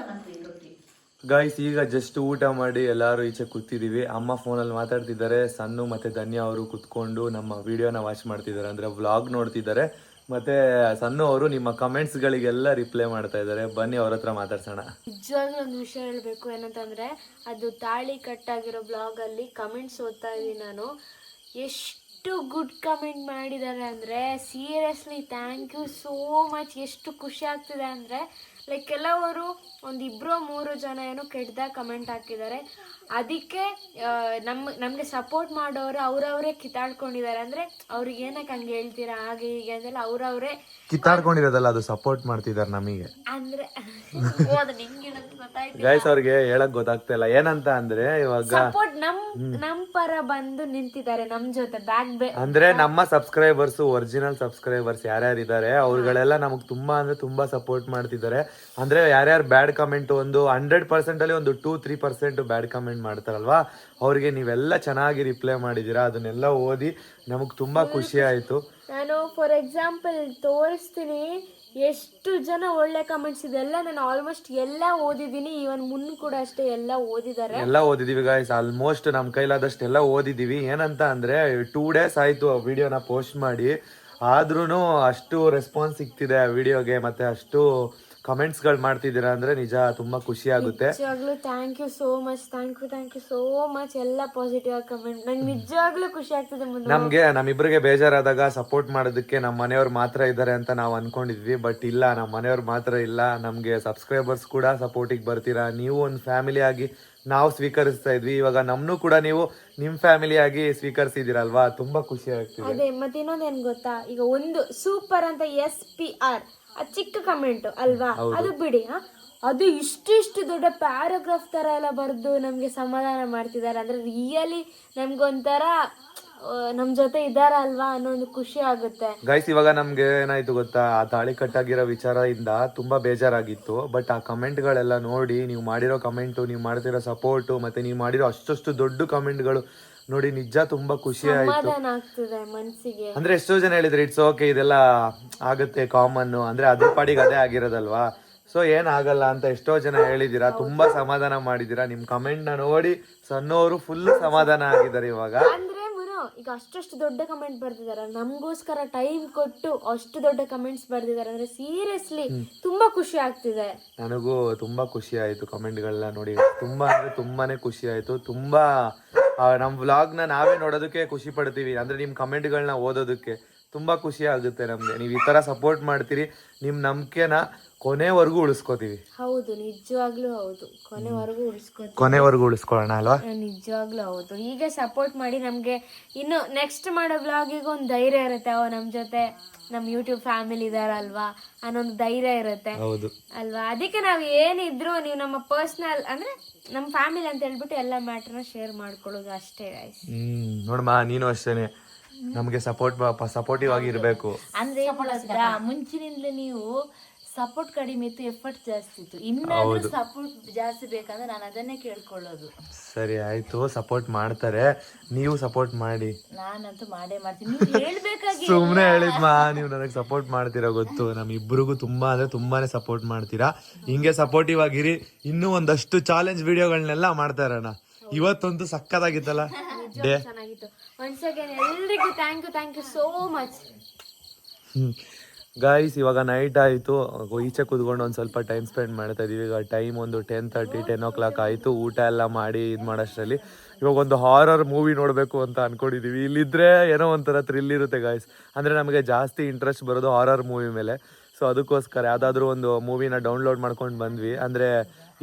ಗೈಸ್ ಈಗ ಜಸ್ಟ್ ಊಟ ಮಾಡಿ ಎಲ್ಲರೂ ಈಚೆ ಕೂತಿದೀವಿ. ಅಮ್ಮ ಫೋನಲ್ಲಿ ಮಾತಾಡ್ತಿದ್ದಾರೆ. ಸಣ್ಣ ಮತ್ತೆ ಧನ್ಯ ಅವರು ಕುತ್ಕೊಂಡು ನಮ್ಮ ವಿಡಿಯೋನ ವಾಚ್ ಮಾಡ್ತಿದ್ದಾರೆ, ಅಂದ್ರೆ ವ್ಲಾಗ್ ನೋಡ್ತಿದ್ದಾರೆ. ಮತ್ತೆ ಸಣ್ಣ ಅವರು ನಿಮ್ಮ ಕಮೆಂಟ್ಸ್ಗಳಿಗೆಲ್ಲ ರಿಪ್ಲೈ ಮಾಡ್ತಾ ಇದ್ದಾರೆ. ಬನ್ನಿ ಅವ್ರ ಹತ್ರ ಮಾತಾಡ್ಸೋಣ. ನಿಜವಾಗ್ಲೂ ಒಂದು ವಿಷಯ ಹೇಳಬೇಕು ಏನಂತಂದರೆ, ಅದು ತಾಳಿ ಕಟ್ಟಾಗಿರೋ ಬ್ಲಾಗಲ್ಲಿ ಕಮೆಂಟ್ಸ್ ಓದ್ತಾ ಇದ್ದೀನಿ ನಾನು. ಎಷ್ಟು ಗುಡ್ ಕಮೆಂಟ್ ಮಾಡಿದ್ದಾರೆ ಅಂದರೆ, seriously thank you so much. ಎಷ್ಟು ಖುಷಿ ಆಗ್ತಿದೆ ಅಂದರೆ, ಲೈಕ್ ಕೆಲವರು 1-2-3 ಜನ ಏನೋ ಕೆಟ್ಟದಾಗ ಕಮೆಂಟ್ ಹಾಕಿದ್ದಾರೆ. ಅದಕ್ಕೆ ನಮಗೆ ಸಪೋರ್ಟ್ ಮಾಡೋರು ಅವರವರೇ ಕಿತ್ತಾಡ್ಕೊಂಡಿದ್ದಾರೆ. ಅಂದರೆ ಅವ್ರಿಗೆ ಏನಕ್ಕೆ ಹಂಗೆ ಹೇಳ್ತೀರಾ ಹಾಗೆ ಹೀಗೆ ಅಂತೆಲ್ಲ ಅವರವರೇ ಕಿತ್ತಾಡ್ಕೊಂಡಿರೋದಲ್ಲ, ಅದು ಸಪೋರ್ಟ್ ಮಾಡ್ತಿದ್ದಾರೆ ನಮಗೆ. ಅಂದರೆ ಗೈಸ್ ಅವ್ರಿಗೆ ಹೇಳಕ್ ಗೊತ್ತಾಗ್ತಾ ಇಲ್ಲ ಏನಂತ ಅಂದ್ರೆ, ಇವಾಗ ಸಪೋರ್ಟ್ ನಮ್ ಪರ ಬಂದು ನಿಂತಿದ್ದಾರೆ ನಮ್ ಜೊತೆ. ಅಂದ್ರೆ ನಮ್ಮ ಸಬ್ಸ್ಕ್ರೈಬರ್ಸ್, ಒರಿಜಿನಲ್ ಸಬ್ಸ್ಕ್ರೈಬರ್ಸ್ ಯಾರ್ಯಾರಿದ್ದಾರೆ ಅವ್ರುಗಳೆಲ್ಲ ನಮಗ್ ತುಂಬಾ ಅಂದ್ರೆ ತುಂಬಾ ಸಪೋರ್ಟ್ ಮಾಡ್ತಿದ್ದಾರೆ. ಅಂದ್ರೆ ಯಾರ್ಯಾರು ಬ್ಯಾಡ್ ಕಮೆಂಟ್, ಒಂದು 100% ಅಲ್ಲಿ ಒಂದು 2-3% ಬ್ಯಾಡ್ ಕಮೆಂಟ್ ಮಾಡ್ತಾರಲ್ವಾ, ಅವ್ರಿಗೆ ನೀವೆಲ್ಲ ಚೆನ್ನಾಗಿ ರಿಪ್ಲೈ ಮಾಡಿದೀರಾ. ಅದನ್ನೆಲ್ಲ ಓದಿ ನಮಗ್ ತುಂಬಾ ಖುಷಿ ಆಯ್ತು. ನಾನು ಫಾರ್ ಎಕ್ಸಾಂಪಲ್ ತೋರಿಸ್ತೀನಿ ಎಷ್ಟು ಜನ ಒಳ್ಳೆ ಕಮೆಂಟ್ಸ್ ಇದೆಲ್ಲ ನಾನು ಆಲ್ಮೋಸ್ಟ್ ಎಲ್ಲ ಓದಿದ್ದೀನಿ. ಇವನ್ ಮುನ್ ಕೂಡ ಅಷ್ಟೇ ಎಲ್ಲ ಓದಿದೀವಿ ಗಾಯ್ಸ್. ಆಲ್ಮೋಸ್ಟ್ ನಮ್ ಕೈಲಾದಷ್ಟು ಎಲ್ಲ ಓದಿದೀವಿ. ಏನಂತ ಅಂದ್ರೆ 2 days ಆಯ್ತು ಆ ವಿಡಿಯೋನ ಪೋಸ್ಟ್ ಮಾಡಿ, ಆದ್ರೂ ಅಷ್ಟು ರೆಸ್ಪಾನ್ಸ್ ಸಿಗ್ತಿದೆ ಆ ವಿಡಿಯೋಗೆ, ಮತ್ತೆ ಅಷ್ಟು ಕಮೆಂಟ್ಸ್ಗಳು ಮಾಡ್ತಿದ್ದೀರಾ ಅಂದರೆ ನಿಜ ತುಂಬ ಖುಷಿ ಆಗುತ್ತೆ. ನಿಜವಾಗ್ಲೂ thank you so much, thank you so much. ಎಲ್ಲ ಪಾಸಿಟಿವ್ ಆಗಿ ಕಮೆಂಟ್, ನಂಗೆ ನಿಜವಾಗ್ಲೂ ಖುಷಿ ಆಗ್ತದೆ. ನಮಗೆ ನಮ್ಮಿಬ್ಬರಿಗೆ ಬೇಜಾರಾದಾಗ ಸಪೋರ್ಟ್ ಮಾಡೋದಕ್ಕೆ ನಮ್ಮ ಮನೆಯವ್ರು ಮಾತ್ರ ಇದ್ದಾರೆ ಅಂತ ನಾವು ಅನ್ಕೊಂಡಿದ್ವಿ. ಬಟ್ ಇಲ್ಲ, ನಮ್ಮ ಮನೆಯವ್ರು ಮಾತ್ರ ಇಲ್ಲ, ನಮಗೆ ಸಬ್ಸ್ಕ್ರೈಬರ್ಸ್ ಕೂಡ ಸಪೋರ್ಟಿಗೆ ಬರ್ತೀರಾ. ನೀವು ಒಂದು ಫ್ಯಾಮಿಲಿ ಆಗಿ ನಾವು ಸ್ವೀಕರಿಸ್ತಾ ಇದ್ವಿ, ಇವಾಗ ನಮ್ಮನ್ನು ಕೂಡ ನೀವು ನಿಮ್ಮ ಫ್ಯಾಮಿಲಿ ಆಗಿ ಸ್ವೀಕರಿಸಿದಿರಲ್ವಾ, ತುಂಬಾ ಖುಷಿ ಆಗ್ತಿದೆ. ಅದೇ ಮತ್ತೆ ಇನ್ನೊಂದೇನು ಗೊತ್ತಾ, ಈಗ ಒಂದು ಸೂಪರ್ ಅಂತ SPR ಆ ಚಿಕ್ಕ ಕಮೆಂಟ್ ಅಲ್ವಾ, ಅದು ಬಿಡಿ, ಅದು ಇಷ್ಟು ದೊಡ್ಡ ಪ್ಯಾರಾಗ್ರಾಫ್ ತರ ಎಲ್ಲ ಬರೆದು ನಮ್ಗೆ ಸಮಾಧಾನ ಮಾಡ್ತಿದ್ದಾರೆ ಅಂದ್ರೆ ರಿಯಲಿ ನಮ್ಗೊಂಥರ ನಮ್ ಜೊತೆ ಇದಾರಲ್ವಾ ಅನ್ನೋ ಒಂದು ಖುಷಿ ಆಗುತ್ತೆ. ಗೈಸ್, ಇವಾಗ ನಮ್ಗೆ ಏನಾಯ್ತು ಗೊತ್ತಾ, ಆ ತಾಳಿ ಕಟ್ಟಾಗಿರೋ ವಿಚಾರದಿಂದ ತುಂಬಾ ಬೇಜಾರಾಗಿತ್ತು. ಬಟ್ ಆ ಕಮೆಂಟ್ಗಳೆಲ್ಲ ನೋಡಿ, ನೀವು ಮಾಡಿರೋ ಕಮೆಂಟು, ನೀವು ಮಾಡ್ತಿರೋ ಸಪೋರ್ಟು, ಮತ್ತೆ ನೀವು ಮಾಡಿರೋ ಅಷ್ಟು ದೊಡ್ಡ ಕಮೆಂಟ್ಗಳು ನೋಡಿ ನಿಜ ತುಂಬಾ ಖುಷಿ ಆಯ್ತು, ಸಮಾಧಾನ ಆಗ್ತದೆ ಮನ್ಸಿಗೆ. ಅಂದ್ರೆ ಎಷ್ಟೋ ಜನ ಹೇಳಿದ್ರೆ ಇಟ್ಸ್ ಓಕೆ, ಇದೆಲ್ಲ ಆಗುತ್ತೆ, ಕಾಮನ್, ಅಂದ್ರೆ ಅದ್ರ ಪಾಡಿಗೆ ಅದೇ ಆಗಿರೋದಲ್ವಾ, ಸೊ ಏನಾಗಲ್ಲ ಅಂತ ಎಷ್ಟೋ ಜನ ಹೇಳಿದೀರಾ, ತುಂಬಾ ಸಮಾಧಾನ ಮಾಡಿದೀರಾ. ನಿಮ್ ಕಮೆಂಟ್ ನ ನೋಡಿ ಸಣ್ಣವರು ಫುಲ್ ಸಮಾಧಾನ ಆಗಿದ್ದಾರೆ ಇವಾಗ. ಅಂದ್ರೆ ಈಗ ಅಷ್ಟು ದೊಡ್ಡ ಕಮೆಂಟ್ ಬರ್ದಿದ್ದಾರೆ, ನಮಗೋಸ್ಕರ ಟೈಮ್ ಕೊಟ್ಟು ಅಷ್ಟು ದೊಡ್ಡ ಕಮೆಂಟ್ಸ್ ಬರ್ದಿದ್ದಾರೆ ಅಂದ್ರೆ ಸೀರಿಯಸ್ಲಿ ತುಂಬಾ ಖುಷಿ ಆಗ್ತಿದೆ. ನನಗೂ ತುಂಬಾ ಖುಷಿ ಆಯ್ತು ಕಮೆಂಟ್ಗಳನ್ನ ನೋಡಿ, ತುಂಬಾ ಅಂದ್ರೆ ತುಂಬಾನೇ ಖುಷಿ ಆಯ್ತು. ತುಂಬಾ ನಮ್ ವ್ಲಾಗ್ ನ ನಾವೇ ನೋಡೋದಕ್ಕೆ ಖುಷಿ ಪಡ್ತೀವಿ, ಅಂದ್ರೆ ನಿಮ್ ಕಮೆಂಟ್ಗಳನ್ನ ಓದೋದಕ್ಕೆ ತುಂಬಾ ಖುಷಿ ಆಗುತ್ತೆ ನಮ್ಗೆ. ನೀವು ಈ ತರ ಸಪೋರ್ಟ್ ಮಾಡ್ತೀರಿ, ನಿಮ್ ನಂಬಿಕೆನ ಕೊನೆವರೆಗೂ ಉಳಿಸ್ಕೋತೀವಿ. ಹೌದು, ನಿಜವಾಗ್ಲೂ ಹೌದು, ಕೊನೆವರೆಗೂ ಉಳಿಸ್ಕೊಳ್ಳೋಣ ಅಲ್ವಾ. ನಿಜವಾಗ್ಲೂ ಹೌದು. ಹೀಗೆ ಸಪೋರ್ಟ್ ಮಾಡಿ ನಮ್ಗೆ ಇನ್ನು ನೆಕ್ಸ್ಟ್ ಮಾಡೋ ಬ್ಲಾಗಿಗೆ ಒಂದು ಧೈರ್ಯ ಇರುತ್ತೆ, ನಮ್ ಜೊತೆ ನಮ್ ಯೂಟ್ಯೂಬ್ ಫ್ಯಾಮಿಲಿ ಇದಾರಲ್ವಾ ಅನ್ನೊಂದು ಧೈರ್ಯ ಇರುತ್ತೆ ಅಲ್ವಾ. ಅದಕ್ಕೆ ನಾವ್ ಏನಿದ್ರು ನೀವು ನಮ್ಮ ಪರ್ಸನಲ್ ಅಂದ್ರೆ ನಮ್ಮ ಫ್ಯಾಮಿಲಿ ಅಂತ ಹೇಳ್ಬಿಟ್ಟು ಎಲ್ಲ ಮ್ಯಾಟರ್ನ ಶೇರ್ ಮಾಡ್ಕೊಳ್ಳೋದು ಅಷ್ಟೇ ಗೈಸ್. ನೋಡಮ್ಮ, ನೀನು ಅಷ್ಟೇನೆ ನಮ್ಗೆ ಸಪೋರ್ಟಿವ್ ಆಗಿರ್ಬೇಕು. ಅಂದ್ರೆ ಮುಂಚಿನಿಂದಲೇ ನೀವು ಸಪೋರ್ಟ್ ಕಡಿಮೆ ಇತ್ತು, ಎಫರ್ಟ್ ಜಾಸ್ತಿ ಇತ್ತು. ಇನ್ನಾದ್ರೂ ಸಪೋರ್ಟ್ ಜಾಸ್ತಿ ಬೇಕಂದ್ರೆ ನಾನು ಅದನ್ನೇ ಕೇಳ್ಕೊಳ್ಳೋದು. ಸರಿ ಆಯ್ತು, ಸಪೋರ್ಟ್ ಮಾಡ್ತಾರೆ, ನೀವು ಸಪೋರ್ಟ್ ಮಾಡಿ. ನಾನಂತೂ ಮಾಡೇ ಮಾಡ್ತೀನಿ, ನೀವು ಹೇಳ್ಬೇಕಾಗಿ. ಸುಮ್ನೆ ಹೇಳಿದ್ಮಾ, ನೀವು ನನಗೆ ಸಪೋರ್ಟ್ ಮಾಡ್ತೀರಾ ಗೊತ್ತು, ನಮ್ ಇಬ್ಬರಿಗೂ ತುಂಬಾ ಅಂದ್ರೆ ತುಂಬಾನೇ ಸಪೋರ್ಟ್ ಮಾಡ್ತೀರಾ. ಹಿಂಗೆ ಸಪೋರ್ಟಿವ್ ಆಗಿರಿ, ಇನ್ನೂ ಒಂದಷ್ಟು ಚಾಲೆಂಜ್ ವಿಡಿಯೋಗಳನ್ನೆಲ್ಲ ಮಾಡ್ತಾ ಇರೋಣ. ಇವತ್ತಂತೂ ಸಕ್ಕತ್ತಾಗಿತ್ತಲ್ಲ ಡೇ. ಚೆನ್ನಾಗಿತ್ತು. ಒನ್ಸ್ ಅಗೇನ್ ಎಲ್ರಿಗೂ thank you so much. Guys, ಇವಾಗ ನೈಟ್ ಆಯಿತು, ಈಚೆ ಕೂತ್ಕೊಂಡು ಒಂದು ಸ್ವಲ್ಪ ಟೈಮ್ ಸ್ಪೆಂಡ್ ಮಾಡ್ತಾ ಇದೀವಿ. ಈಗ ಟೈಮ್ ಒಂದು 10:30 10 o'clock ಆಯಿತು. ಊಟ ಎಲ್ಲ ಮಾಡಿ ಇದು ಮಾಡೋಷ್ಟರಲ್ಲಿ ಇವಾಗ ಒಂದು ಹಾರರ್ ಮೂವಿ ನೋಡಬೇಕು ಅಂತ ಅನ್ಕೊಂಡಿದೀವಿ. ಇಲ್ಲಿದ್ರೆ ಏನೋ ಒಂಥರ ಥ್ರಿಲ್ ಇರುತ್ತೆ ಗಾಯ್ಸ್, ಅಂದರೆ ನಮಗೆ ಜಾಸ್ತಿ ಇಂಟ್ರೆಸ್ಟ್ ಬರೋದು ಹಾರರ್ ಮೂವಿ ಮೇಲೆ. ಸೊ ಅದಕ್ಕೋಸ್ಕರ ಯಾವುದಾದ್ರೂ ಒಂದು ಮೂವಿನ ಡೌನ್ಲೋಡ್ ಮಾಡ್ಕೊಂಡು ಬಂದ್ವಿ. ಅಂದರೆ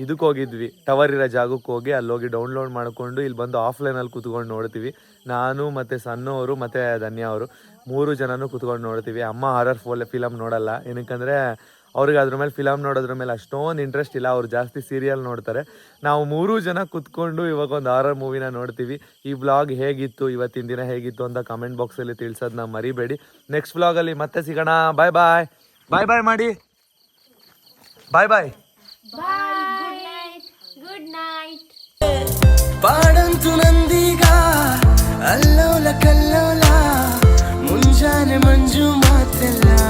ಇದಕ್ಕೆ ಹೋಗಿದ್ವಿ, ಟವರ್ ಇರೋ ಜಾಗಕ್ಕೆ ಹೋಗಿ ಅಲ್ಲೋಗಿ ಡೌನ್ಲೋಡ್ ಮಾಡಿಕೊಂಡು ಇಲ್ಲಿ ಬಂದು ಆಫ್ಲೈನಲ್ಲಿ ಕೂತ್ಕೊಂಡು ನೋಡ್ತೀವಿ. ನಾನು ಮತ್ತು ಸಣ್ಣವರು ಮತ್ತು ಧನ್ಯ ಅವರು 3 ಜನನೂ ಕೂತ್ಕೊಂಡು ನೋಡ್ತೀವಿ. ಅಮ್ಮ ಹಾರರ್ ಫಿಲಮ್ ನೋಡಲ್ಲ, ಏನಕ್ಕಂದರೆ ಅವ್ರಿಗೆ ಅದ್ರ ಮೇಲೆ ಫಿಲಮ್ ನೋಡೋದ್ರ ಮೇಲೆ ಅಷ್ಟೊಂದು ಇಂಟ್ರೆಸ್ಟ್ ಇಲ್ಲ, ಅವ್ರು ಜಾಸ್ತಿ ಸೀರಿಯಲ್ ನೋಡ್ತಾರೆ. ನಾವು 3 ಜನ ಕೂತ್ಕೊಂಡು ಇವಾಗ ಒಂದು ಹಾರರ್ ಮೂವಿನ ನೋಡ್ತೀವಿ. ಈ ವ್ಲಾಗ್ ಹೇಗಿತ್ತು, ಇವತ್ತಿನ ದಿನ ಹೇಗಿತ್ತು ಅಂತ ಕಮೆಂಟ್ ಬಾಕ್ಸಲ್ಲಿ ತಿಳಿಸೋದನ್ನ ಮರಿಬೇಡಿ. ನೆಕ್ಸ್ಟ್ ವ್ಲಾಗಲ್ಲಿ ಮತ್ತೆ ಸಿಗೋಣ. ಬಾಯ್ ಬಾಯ್ ಬಾಯ್ ಬಾಯ್ ಮಾಡಿ, ಬಾಯ್ ಬಾಯ್ ಗುಡ್ ನೈಟ್. ಪಾಡಂತು ನಂದೀಗ ಅಲ್ಲೋಲ ಕಲ್ಲೋಲ, ಮುಂಜಾನೆ ಮಂಜು ಮಾತೆಲ್ಲ